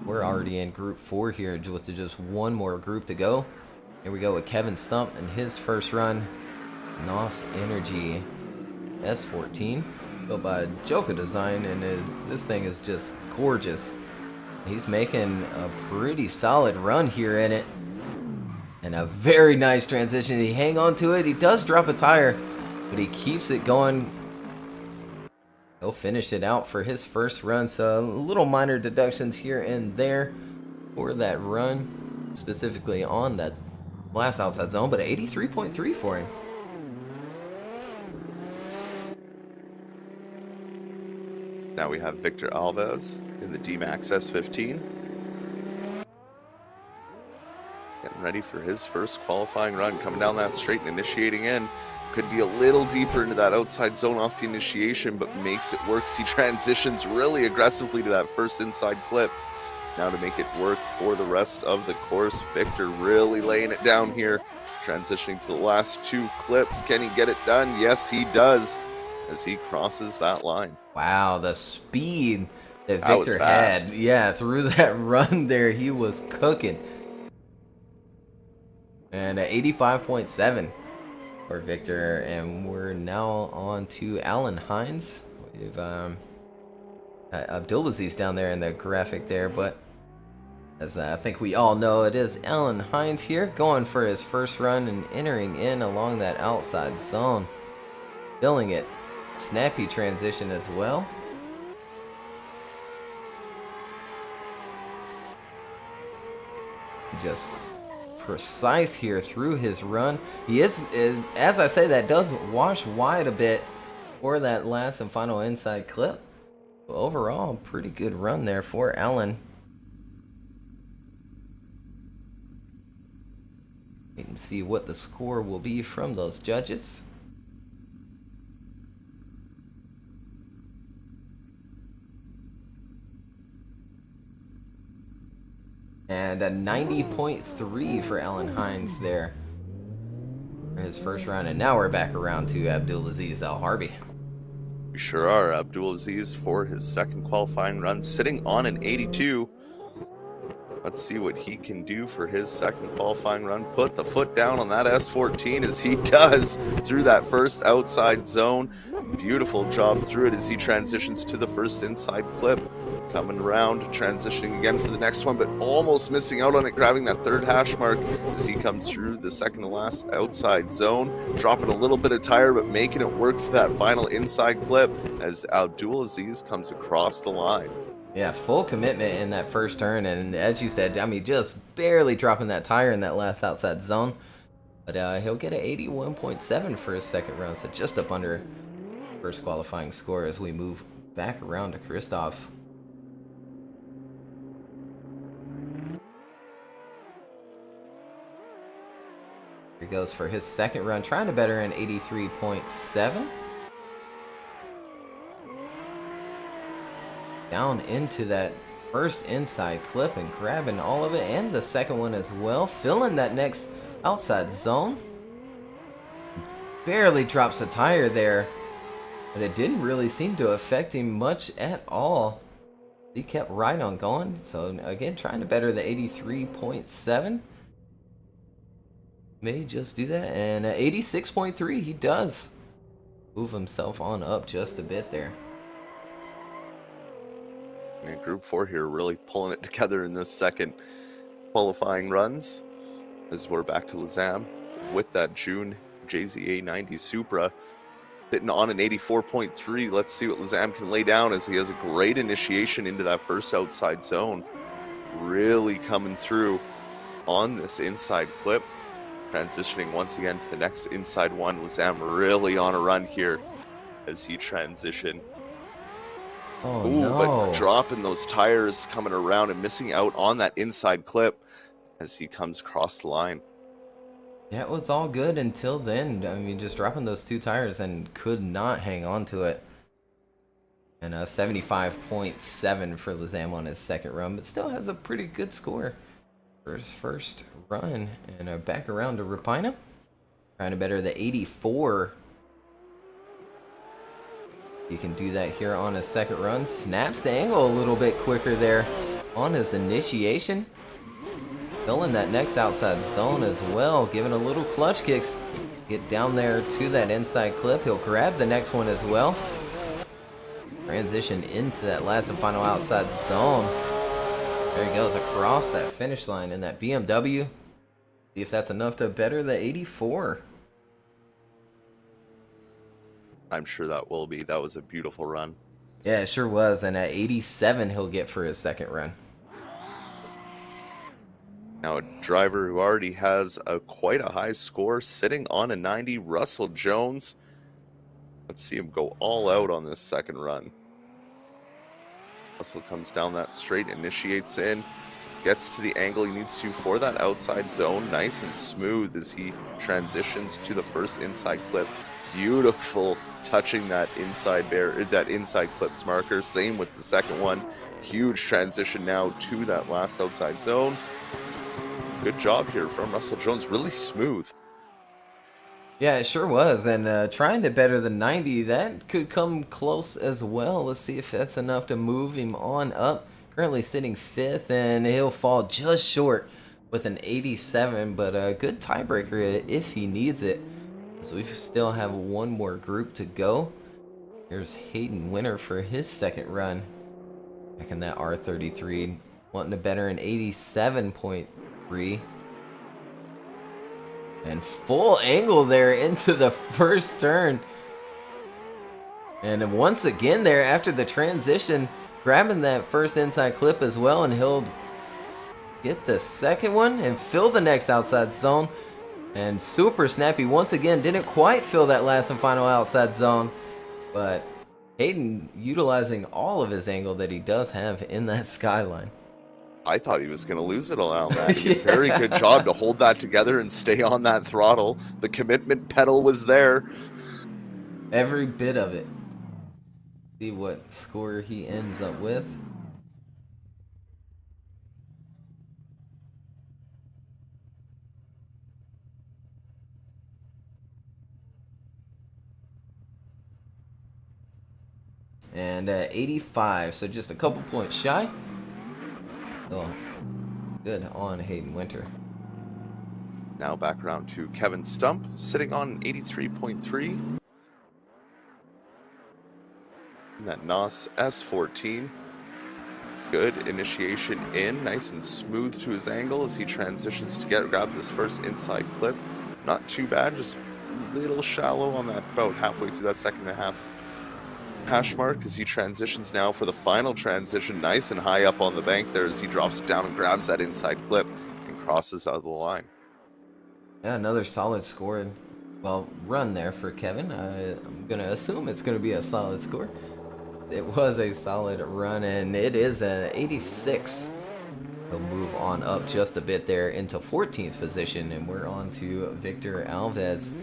We're already in Group 4 here with just one more group to go. Here we go with Kevin Stump in his first run. NOS Energy S14, built by Joka Design, and this thing is just gorgeous. He's making a pretty solid run here in it. And a very nice transition. He hang on to it. He does drop a tire, but he keeps it going. He'll finish it out for his first run. So little minor deductions here and there for that run, specifically on that last outside zone, but 83.3 for him. Now we have Victor Alves in the D-Max S15. Getting ready for his first qualifying run, coming down that straight and initiating in. Could be a little deeper into that outside zone off the initiation, but makes it work. He transitions really aggressively to that first inside clip. Now to make it work for the rest of the course, Victor really laying it down here. Transitioning to the last 2 clips. Can he get it done? Yes, he does, as he crosses that line. Wow, the speed that Victor had. Yeah, through that run there, he was cooking. And 85.7 for Victor. And we're now on to Alan Hines. We've Abdulaziz down there in the graphic there, but as I think we all know, it is Alan Hines here going for his first run and entering in along that outside zone. Filling it. Snappy transition as well. Just precise here through his run. He is, as I say, that does wash wide a bit for that last and final inside clip. But overall, pretty good run there for Alan. Wait and see what the score will be from those judges. And a 90.3 for Alan Hines there for his first run. And now we're back around to Abdulaziz Al Harbi. We sure are. Abdulaziz for his second qualifying run, sitting on an 82. Let's see what he can do for his second qualifying run. Put the foot down on that S14 as he does through that first outside zone. Beautiful job through it as he transitions to the first inside clip. Coming around, transitioning again for the next one, but almost missing out on it, grabbing that third hash mark as he comes through the second to last outside zone. Dropping a little bit of tire, but making it work for that final inside clip as Abdulaziz comes across the line. Yeah, full commitment in that first turn, and as you said, I mean, just barely dropping that tire in that last outside zone. But he'll get an 81.7 for his second run, so just up under first qualifying score as we move back around to Christoph. Here he goes for his second run, trying to better an 83.7. Down into that first inside clip and grabbing all of it, and the second one as well, filling that next outside zone. Barely drops a tire there, but it didn't really seem to affect him much at all. He kept right on going, so again, trying to better the 83.7. may just do that. And 86.3, he does move himself on up just a bit there. And Group 4 here really pulling it together in this second qualifying runs, as we're back to Lazam with that June JZA 90 Supra sitting on an 84.3. Let's see what Lazam can lay down, as he has a great initiation into that first outside zone. Really coming through on this inside clip. Transitioning once again to the next inside one. Lazam really on a run here as he transition. Oh, Ooh, no. But dropping those tires, coming around and missing out on that inside clip as he comes across the line. Yeah, it was all good until then. I mean, just dropping those 2 tires and could not hang on to it. And 75.7 for Lazam on his second run, but still has a pretty good score for his first run. And back around to Rapina, trying to better the 84. He can do that here on his second run. Snaps the angle a little bit quicker there on his initiation. Filling that next outside zone as well, giving a little clutch kicks. Get down there to that inside clip. He'll grab the next one as well. Transition into that last and final outside zone. There he goes across that finish line in that BMW. See if that's enough to better the 84. I'm sure that will be. That was a beautiful run. Yeah, it sure was. And at 87 he'll get for his second run. Now a driver who already has quite a high score, sitting on a 90, Russell Jones. Let's see him go all out on this second run. Russell comes down that straight, initiates in, gets to the angle he needs to for that outside zone, nice and smooth as he transitions to the first inside clip. Beautiful touching that inside clips marker. Same with the second one. Huge transition now to that last outside zone. Good job here from Russell Jones. Really smooth. Yeah, it sure was. And trying to better the 90, that could come close as well. Let's see if that's enough to move him on up. Currently sitting 5th, and he'll fall just short with an 87, but a good tiebreaker if he needs it. So we still have one more group to go. Here's Hayden Winter for his second run. Back in that R33, wanting to better an 87.3. And full angle there into the first turn. And then once again there after the transition, grabbing that first inside clip as well, and he'll get the second one and fill the next outside zone. And super snappy once again, didn't quite fill that last and final outside zone, but Hayden utilizing all of his angle that he does have in that skyline. I thought he was going to lose it on that. He did a very good job to hold that together and stay on that throttle. The commitment pedal was there. Every bit of it. See what score he ends up with. And 85, so just a couple points shy. Oh, good on Hayden Winter. Now back around to Kevin Stump, sitting on 83.3. And that NOS S14. Good initiation in, nice and smooth to his angle as he transitions to grab this first inside clip. Not too bad, just a little shallow on that, about halfway through that second and a half hash mark as he transitions now for the final transition. Nice and high up on the bank there as he drops it down and grabs that inside clip and crosses out of the line. Yeah, another solid score. Well, run there for Kevin. I'm going to assume it's going to be a solid score. It was a solid run, and it is an 86. He'll move on up just a bit there into 14th position, and we're on to Victor Alves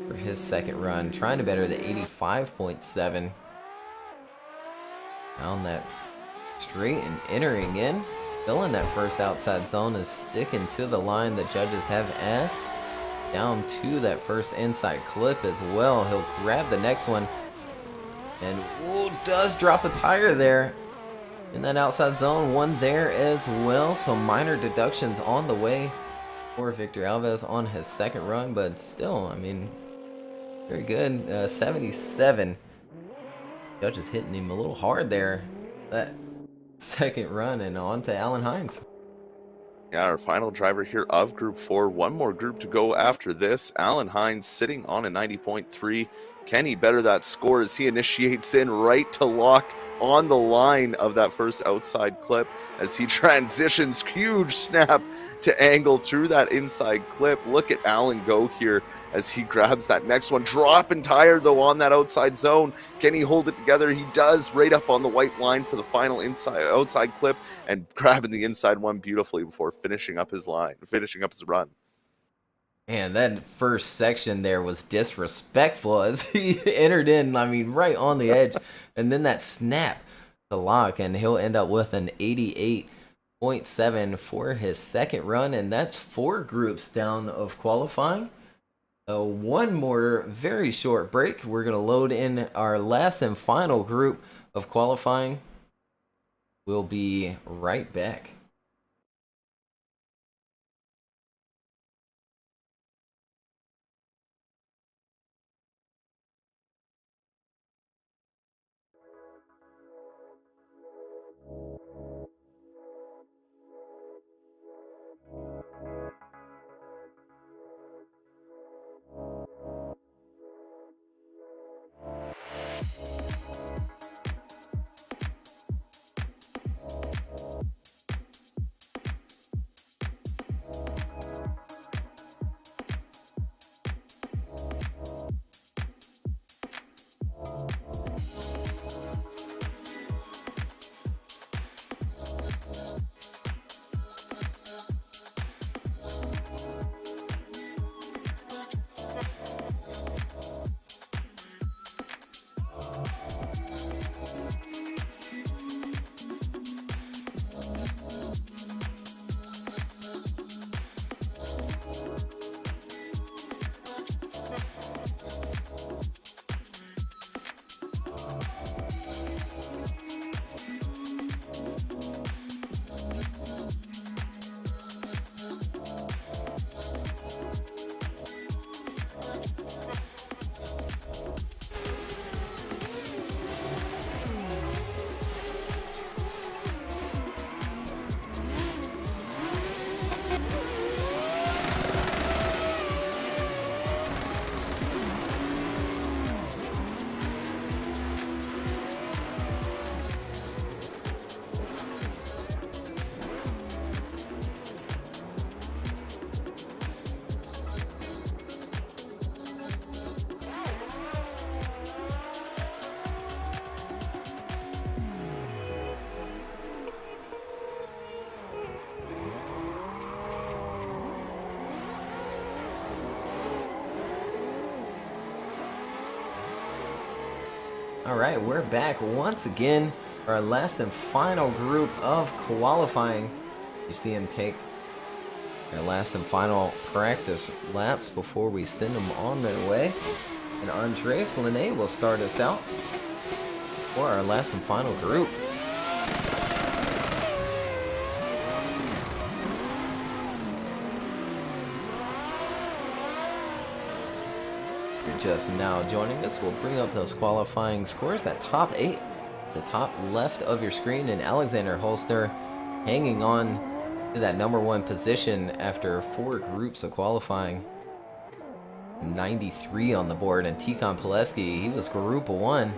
for his second run, trying to better the 85.7. Down that straight and entering in. Filling that first outside zone is sticking to the line the judges have asked. Down to that first inside clip as well. He'll grab the next one. And does drop a tire there in that outside zone. One there as well. So minor deductions on the way for Victor Alves on his second run, but still, I mean, very good. 77. Judge is hitting him a little hard there. That second run, and on to Alan Hines. Yeah, our final driver here of Group 4. One more group to go after this. Alan Hines sitting on a 90.3. Can he better that score as he initiates in right to lock on the line of that first outside clip as he transitions? Huge snap to angle through that inside clip. Look at Alan go here as he grabs that next one. Dropping tire, though, on that outside zone. Can he hold it together? He does, right up on the white line for the final outside clip, and grabbing the inside one beautifully before finishing up his run. And that first section there was disrespectful as he entered in, I mean, right on the edge. And then that snap to lock, and he'll end up with an 88.7 for his second run. And that's 4 groups down of qualifying. One more very short break. We're going to load in our last and final group of qualifying. We'll be right back. All right, we're back once again for our last and final group of qualifying. You see him take their last and final practice laps before we send them on their way. And Andres Linné will start us out for our last and final group. Just now joining us, we'll bring up those qualifying scores. That top 8, the top left of your screen, and Alexander Holzner hanging on to that number 1 position after 4 groups of qualifying. 93 on the board, and Tikhon Pileski, he was group 1.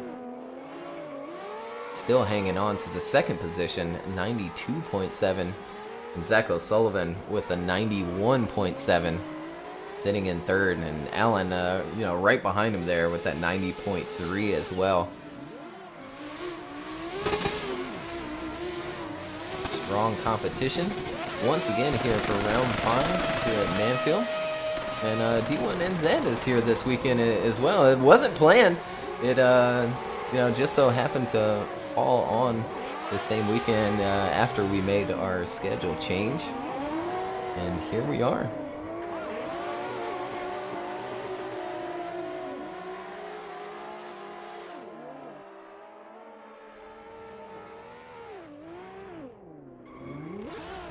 Still hanging on to the 2nd position, 92.7. And Zach O'Sullivan with a 91.7. Sitting in 3rd, and Alan, right behind him there with that 90.3 as well. Strong competition once again here for round 5 here at Manfeild. And D1NZ is here this weekend as well. It wasn't planned. It, just so happened to fall on the same weekend after we made our schedule change. And here we are.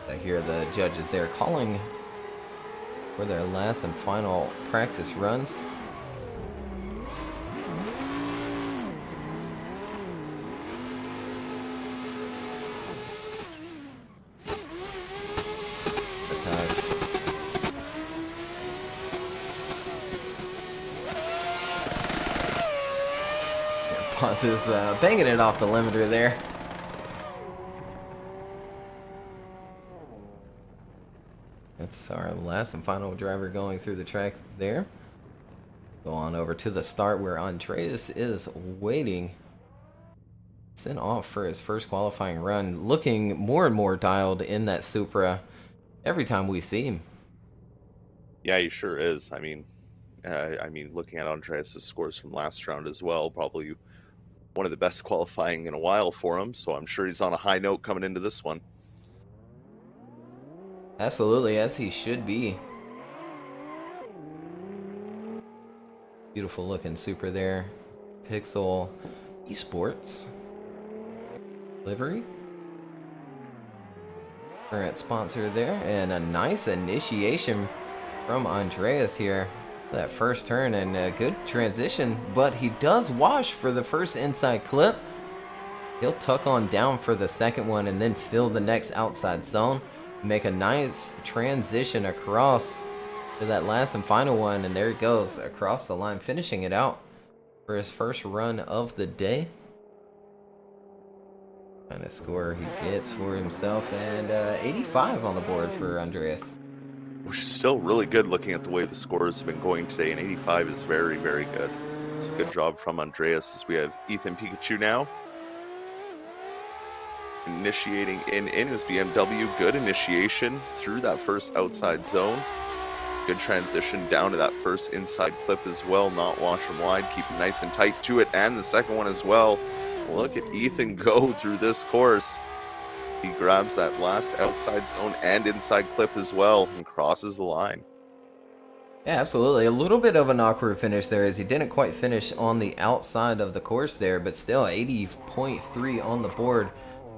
I hear the judges there calling for their last and final practice runs. Ponta's banging it off the limiter there. That's our last and final driver going through the track there. Go on over to the start where Andreas is waiting. Sent off for his first qualifying run, looking more and more dialed in that Supra every time we see him. Yeah, he sure is. I mean, looking at Andreas' scores from last round as well, probably one of the best qualifying in a while for him, so I'm sure he's on a high note coming into this one. Absolutely, as he should be. Beautiful looking Supra there. Pixel Esports livery. Current sponsor there, and a nice initiation from Andreas here. That first turn and a good transition, but he does wash for the first inside clip. He'll tuck on down for the second one and then fill the next outside zone. Make a nice transition across to that last and final one, and there he goes across the line, finishing it out for his first run of the day. Kind of score he gets for himself, and 85 on the board for Andreas. Which is still really good looking at the way the scores have been going today, and 85 is very, very good. It's a good job from Andreas as we have Ethan Pikachu now. Initiating in his BMW. Good initiation through that first outside zone. Good transition down to that first inside clip as well. Not wash them wide. Keep it nice and tight to it. And the second one as well. Look at Ethan go through this course. He grabs that last outside zone and inside clip as well and crosses the line. Yeah, absolutely. A little bit of an awkward finish there as he didn't quite finish on the outside of the course there, but still 80.3 on the board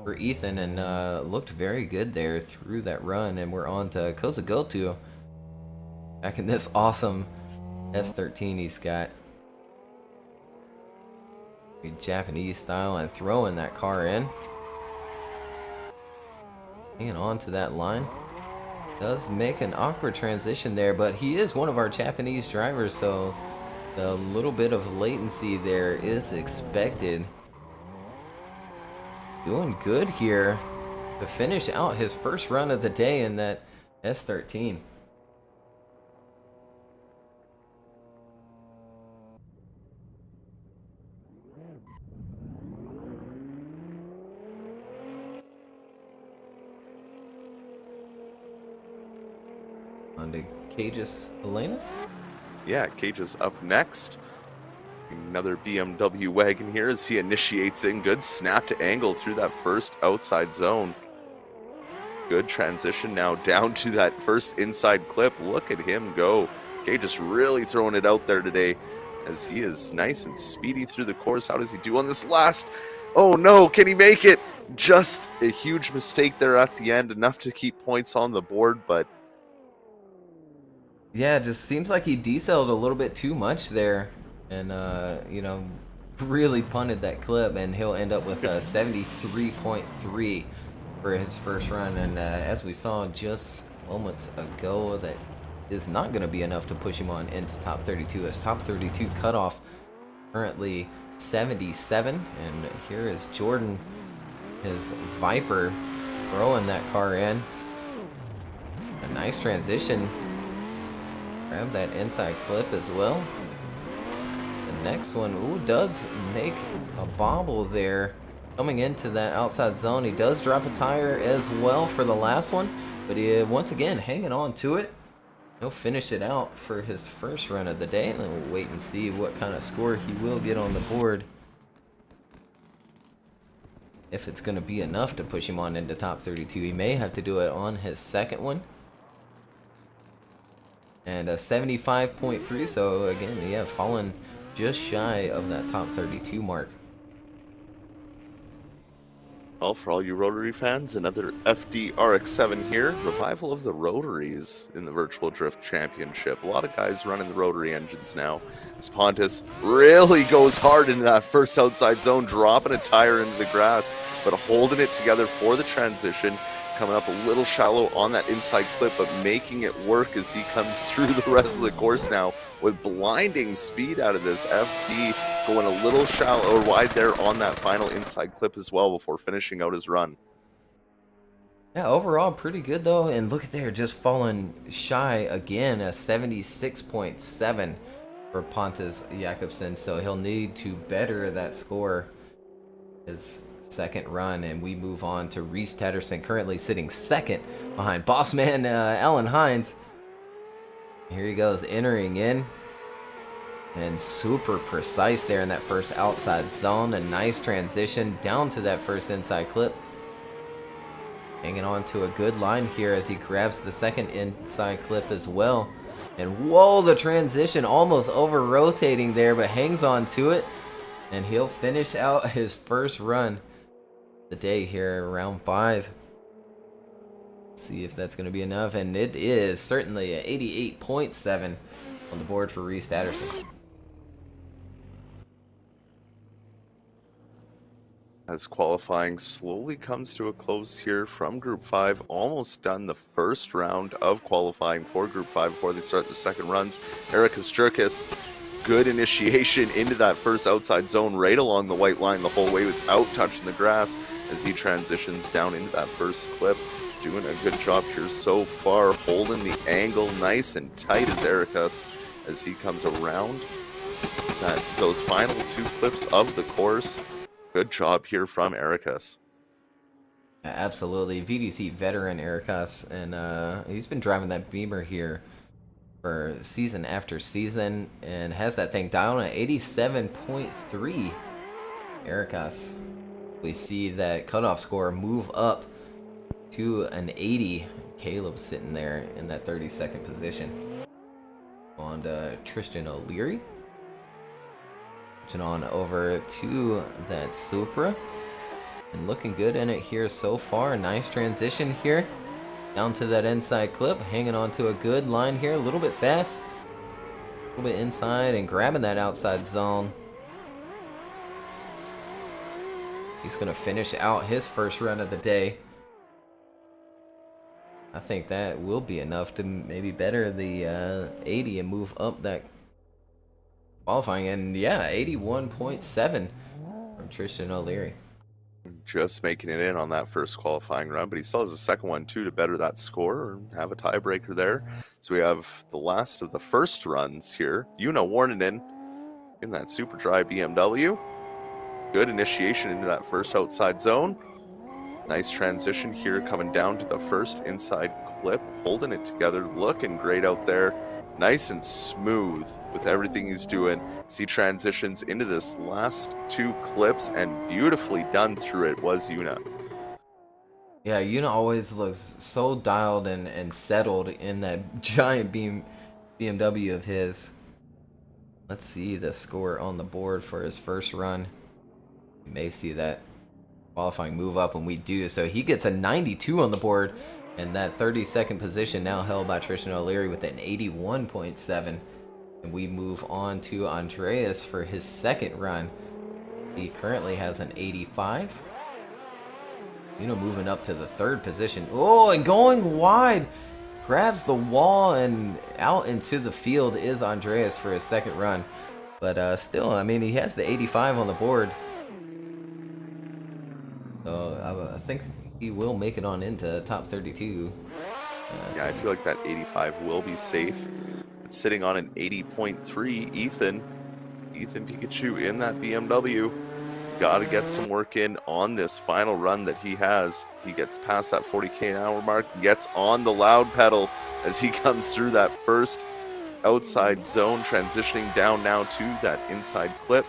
for Ethan, and looked very good there through that run. And we're on to Kozagotu back in this awesome S13 he's got. Japanese style, and throwing that car in. Hanging on to that line. Does make an awkward transition there, but he is one of our Japanese drivers, so the little bit of latency there is expected. Doing good here to finish out his first run of the day in that S13. On to Cages Elenas. Yeah, Cages up next. Another BMW wagon here as he initiates in. Good snap to angle through that first outside zone. Good transition now down to that first inside clip. Look at him go. Cages really throwing it out there today as he is nice and speedy through the course. How does he do on this last? Oh no, can he make it? Just a huge mistake there at the end. Enough to keep points on the board, but yeah, it just seems like he decelled a little bit too much there. And, really punted that clip, and he'll end up with a 73.3 for his first run. And as we saw just moments ago, that is not going to be enough to push him on into top 32. His top 32 cutoff currently 77. And here is Jordan, his Viper, throwing that car in. A nice transition. Grab that inside clip as well. Next one, does make a bobble there coming into that outside zone. He does drop a tire as well for the last one, but he once again hanging on to it. He'll finish it out for his first run of the day, and then we'll wait and see what kind of score he will get on the board. If it's going to be enough to push him on into top 32, he may have to do it on his second one. And a 75.3, so again, yeah, fallen just shy of that top 32 mark. Well, for all you Rotary fans, another FDRX7 here. Revival of the Rotaries in the Virtual Drift Championship. A lot of guys running the Rotary engines now. As Pontus really goes hard into that first outside zone, dropping a tire into the grass, but holding it together for the transition. Coming up a little shallow on that inside clip, but making it work as he comes through the rest of the course now with blinding speed out of this. FD going a little shallow or wide there on that final inside clip as well before finishing out his run. Yeah, overall pretty good though. And look at there, just falling shy again, a 76.7 for Pontus Jakobsen. So he'll need to better that score his second run, and we move on to Reese Tatterson, currently sitting second behind bossman Alan Hines. Here he goes, entering in, and super precise there in that first outside zone. A nice transition down to that first inside clip, hanging on to a good line here as he grabs the second inside clip as well. And whoa, the transition almost over rotating there, but hangs on to it, and he'll finish out his first run the day here, round 5. See if that's going to be enough, and it is certainly a 88.7 on the board for Reese Tatterson. As qualifying slowly comes to a close here from Group 5, almost done the first round of qualifying for Group 5 before they start their second runs. Eric Sturkis, good initiation into that first outside zone right along the white line the whole way without touching the grass as he transitions down into that first clip. Doing a good job here so far, holding the angle nice and tight as Ericus as he comes around those final 2 clips of the course. Good job here from Ericus. Absolutely, VDC veteran Ericus, and he's been driving that Beamer here for season after season and has that thing dialed at 87.3. Ericus, we see that cutoff score move up to an 80. Caleb sitting there in that 32nd position. On to Tristan O'Leary. Switching on over to that Supra. And looking good in it here so far. Nice transition here. Down to that inside clip. Hanging on to a good line here. A little bit fast. A little bit inside and grabbing that outside zone. He's going to finish out his first run of the day. I think that will be enough to maybe better the 80 and move up that qualifying. And yeah, 81.7 from Tristan O'Leary. Just making it in on that first qualifying run, but he still has a second one too to better that score or have a tiebreaker there. So we have the last of the first runs here. Una Warninen in that super dry BMW. Good initiation into that first outside zone. Nice transition here coming down to the first inside clip, holding it together, looking great out there. Nice and smooth with everything he's doing as he transitions into this last 2 clips, and beautifully done through it was Una. Yeah, Una always looks so dialed and settled in that giant BMW of his. Let's see the score on the board for his first run. You may see that qualifying move up when we do. So he gets a 92 on the board, and that 32nd position now held by Tristan O'Leary with an 81.7. And we move on to Andreas for his second run. He currently has an 85. Moving up to the 3rd position. Oh, and going wide. Grabs the wall and out into the field is Andreas for his second run. But still, I mean, he has the 85 on the board. So I think he will make it on into top 32. Yeah, I feel like that 85 will be safe. It's sitting on an 80.3. Ethan Pikachu in that BMW. Got to get some work in on this final run that he has. He gets past that 40k an hour mark, gets on the loud pedal as he comes through that first outside zone, transitioning down now to that inside clip.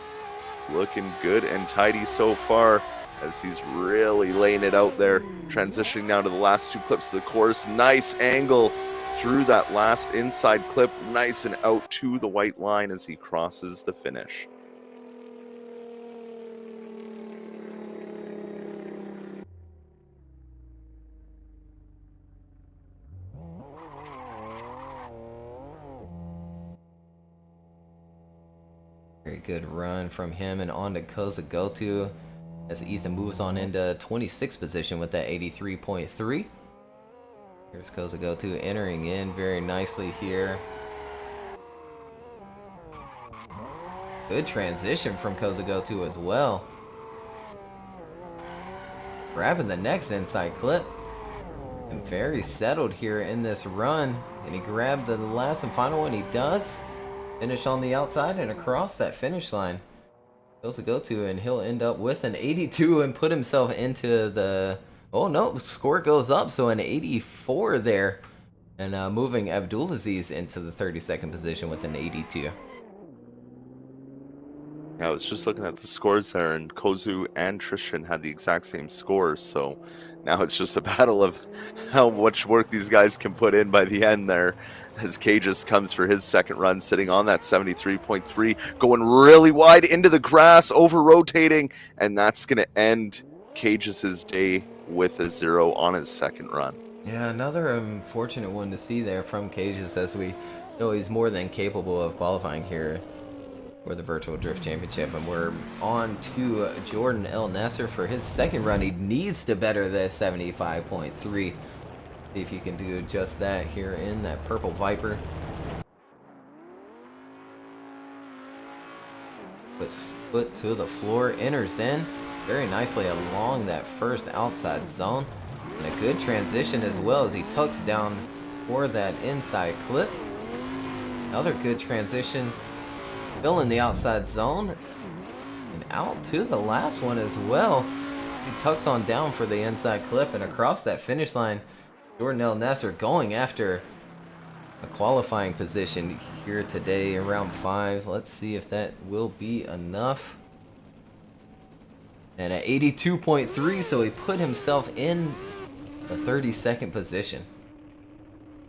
Looking good and tidy so far as he's really laying it out there, transitioning now to the last 2 clips of the course. Nice angle through that last inside clip, nice and out to the white line as he crosses the finish. good run from him, and on to Kozagotu as Ethan moves on into 26th position with that 83.3. Here's Kozagotu entering in very nicely here. Good transition from Kozagotu as well. Grabbing the next inside clip. And very settled here in this run. And he grabbed the last and final one. He does. Finish on the outside and across that finish line. Kozagotu, and he'll end up with an 82 and put himself into the... Oh no, score goes up, so an 84 there. And moving Abdulaziz into the 32nd position with an 82. Yeah, I was just looking at the scores there, and Kozu and Tristan had the exact same scores, so now it's just a battle of how much work these guys can put in by the end there, as Cages comes for his second run, sitting on that 73.3, going really wide into the grass, over-rotating, and that's going to end Cages' day with a 0 on his second run. Yeah, another unfortunate one to see there from Cages, as we know he's more than capable of qualifying here for the Virtual Drift Championship. And we're on to Jordan El Nasser for his second run. He needs to better the 75.3. See if you can do just that here in that Purple Viper. Puts foot to the floor, enters in very nicely along that first outside zone. And a good transition as well as he tucks down for that inside clip. Another good transition. Filling the outside zone and out to the last one as well. He tucks on down for the inside clip and across that finish line. Jordan El Nasser going after a qualifying position here today in round 5. Let's see if that will be enough. And at 82.3, so he put himself in the 32nd position.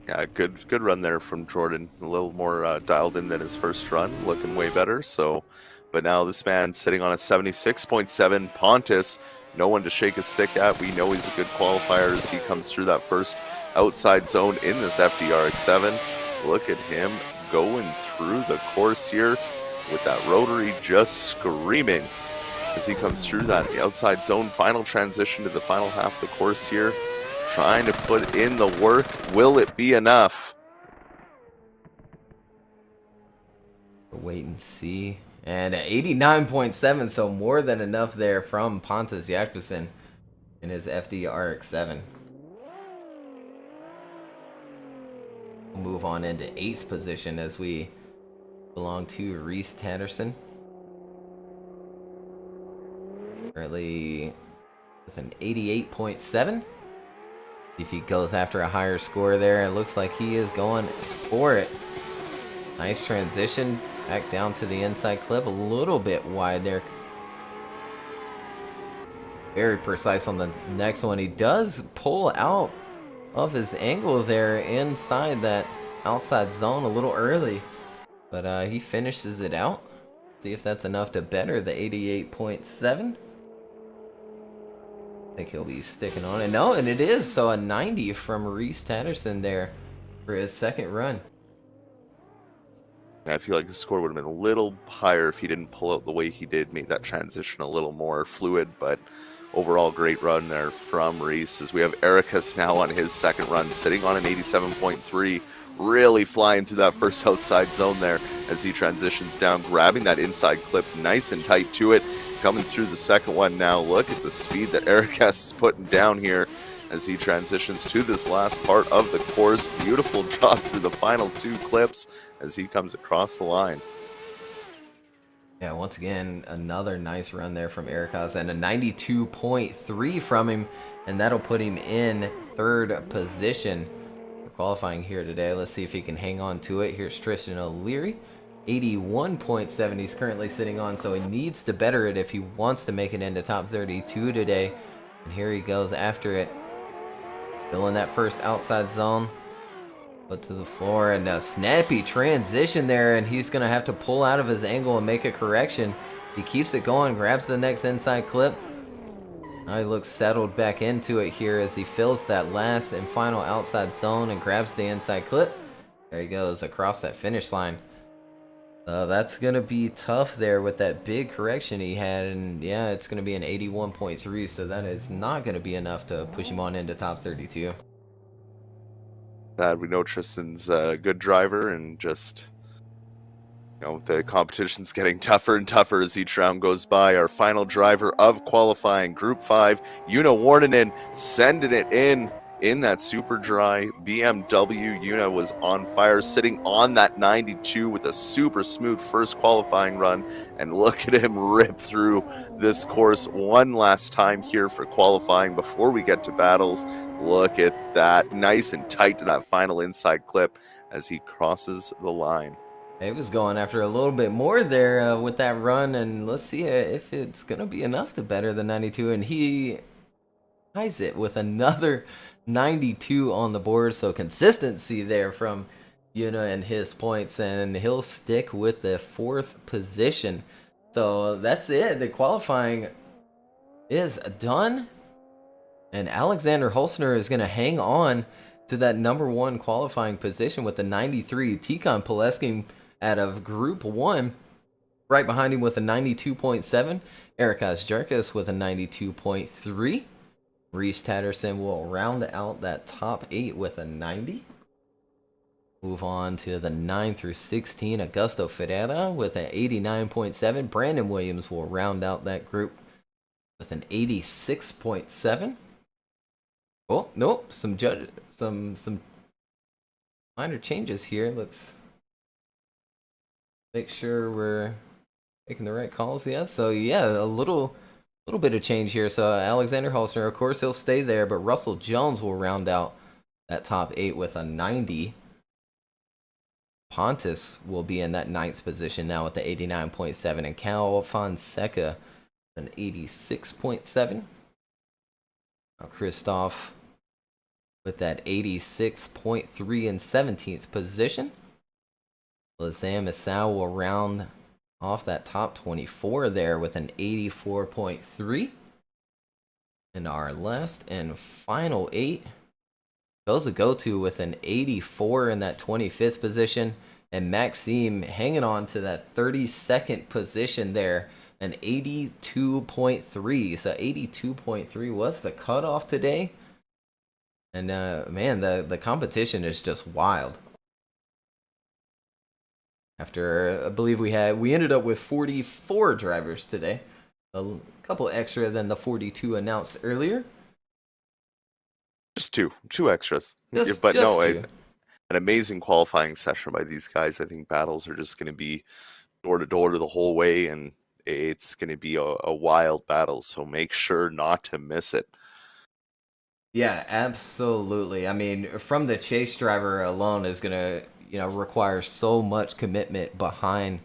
Yeah, good run there from Jordan. A little more dialed in than his first run, looking way better. So, but now this man sitting on a 76.7. Pontus, no one to shake a stick at. We know he's a good qualifier as he comes through that first outside zone in this FDRX7. Look at him going through the course here with that rotary just screaming as he comes through that outside zone. Final transition to the final half of the course here. Trying to put in the work. Will it be enough? Wait and see. And at 89.7, so more than enough there from Pontus Jakobsen in his FDRX7. We'll move on into 8th position as we belong to Reese Tatterson. Currently with an 88.7. If he goes after a higher score there, it looks like he is going for it. Nice transition back down to the inside clip, a little bit wide there. Very precise on the next one. He does pull out of his angle there inside that outside zone a little early, but he finishes it out. See if that's enough to better the 88.7. I think he'll be sticking on it. No, and it is. So a 90 from Reese Tatterson there for his second run. I feel like the score would have been a little higher if he didn't pull out the way he did, made that transition a little more fluid, but overall great run there from Reese. As we have Ericus now on his second run, sitting on an 87.3, really flying through that first outside zone there as he transitions down, grabbing that inside clip nice and tight to it. Coming through the second one now. Look at the speed that Ericus is putting down here as he transitions to this last part of the course. Beautiful job through the final 2 clips as he comes across the line. Yeah, once again, another nice run there from Ericus and a 92.3 from him, and that'll put him in 3rd position for qualifying here today. Let's see if he can hang on to it. Here's Tristan O'Leary. 81.7 he's currently sitting on, so he needs to better it if he wants to make it into top 32 today. And here he goes after it. Filling that first outside zone. Put to the floor, and a snappy transition there, and he's going to have to pull out of his angle and make a correction. He keeps it going, grabs the next inside clip. Now he looks settled back into it here as he fills that last and final outside zone and grabs the inside clip. There he goes across that finish line. That's going to be tough there with that big correction he had. And yeah, it's going to be an 81.3. So that is not going to be enough to push him on into top 32. We know Tristan's a good driver, and just, the competition's getting tougher and tougher as each round goes by. Our final driver of qualifying, Group 5, Una Warninen, sending it in that super dry BMW. Una was on fire, sitting on that 92 with a super smooth first qualifying run. And look at him rip through this course one last time here for qualifying before we get to battles. Look at that, nice and tight to that final inside clip as he crosses the line. He was going after a little bit more there with that run, and let's see if it's going to be enough to better the 92. And he ties it with another 92 on the board, so consistency there from Una and his points, and he'll stick with the 4th position. So that's it. The qualifying is done, and Alexander Holzner is going to hang on to that number 1 qualifying position with the 93. Tikhon Pileski out of Group 1, right behind him with a 92.7. Erikas Jarkas with a 92.3. Reese Tatterson will round out that top 8 with a 90. Move on to the 9 through 16. Augusto Ferreira with an 89.7. Brandon Williams will round out that group with an 86.7. Oh, nope. Some minor changes here. Let's make sure we're making the right calls. Yeah, so yeah, a little bit of change here. So Alexander Holzner, of course, he'll stay there, but Russell Jones will round out that top 8 with a 90. Pontus will be in that 9th position now with the 89.7, and Cal Fonseca an 86.7. Now Christoph with that 86.3 in 17th position. Lazam Isao will round off that top 24 there with an 84.3. And our last and final 8 goes a go-to with an 84 in that 25th position. And Maxime hanging on to that 32nd position there, an 82.3. So 82.3 was the cutoff today. And man, the competition is just wild. After, I believe we ended up with 44 drivers today. A couple extra than the 42 announced earlier. Just two extras. Just no, two. An amazing qualifying session by these guys. I think battles are just going to be door to door the whole way, and it's going to be a wild battle. So make sure not to miss it. Yeah, absolutely. I mean, from the chase driver alone is going to, require so much commitment behind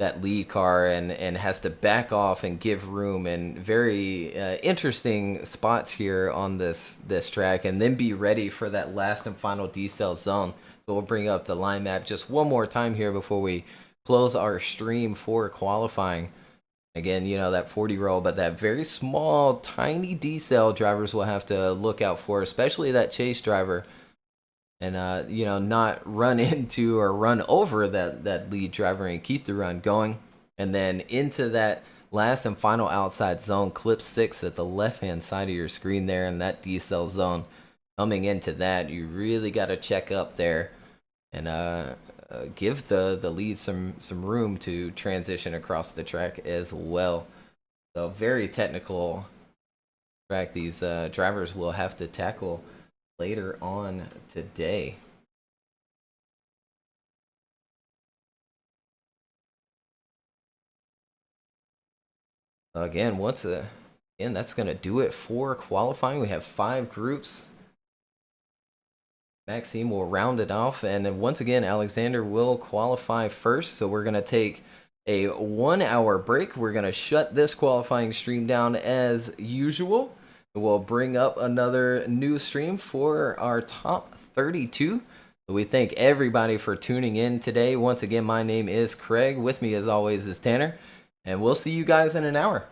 that lead car, and has to back off and give room, and very interesting spots here on this track, and then be ready for that last and final decel zone. So we'll bring up the line map just one more time here before we close our stream for qualifying. Again, that 40 roll, but that very small, tiny decel drivers will have to look out for, especially that chase driver. And, not run into or run over that lead driver and keep the run going. And then into that last and final outside zone, clip 6 at the left-hand side of your screen there, and that decel zone. Coming into that, you really got to check up there and give the lead some room to transition across the track as well. So very technical track these drivers will have to tackle later on today. Again, that's going to do it for qualifying. We have 5 groups. Maxime will round it off, and then once again, Alexander will qualify first. So we're going to take a 1-hour break. We're going to shut this qualifying stream down as usual. We'll bring up another new stream for our top 32. We thank everybody for tuning in today. Once again, my name is Craig. With me, as always, is Tanner. And we'll see you guys in an hour.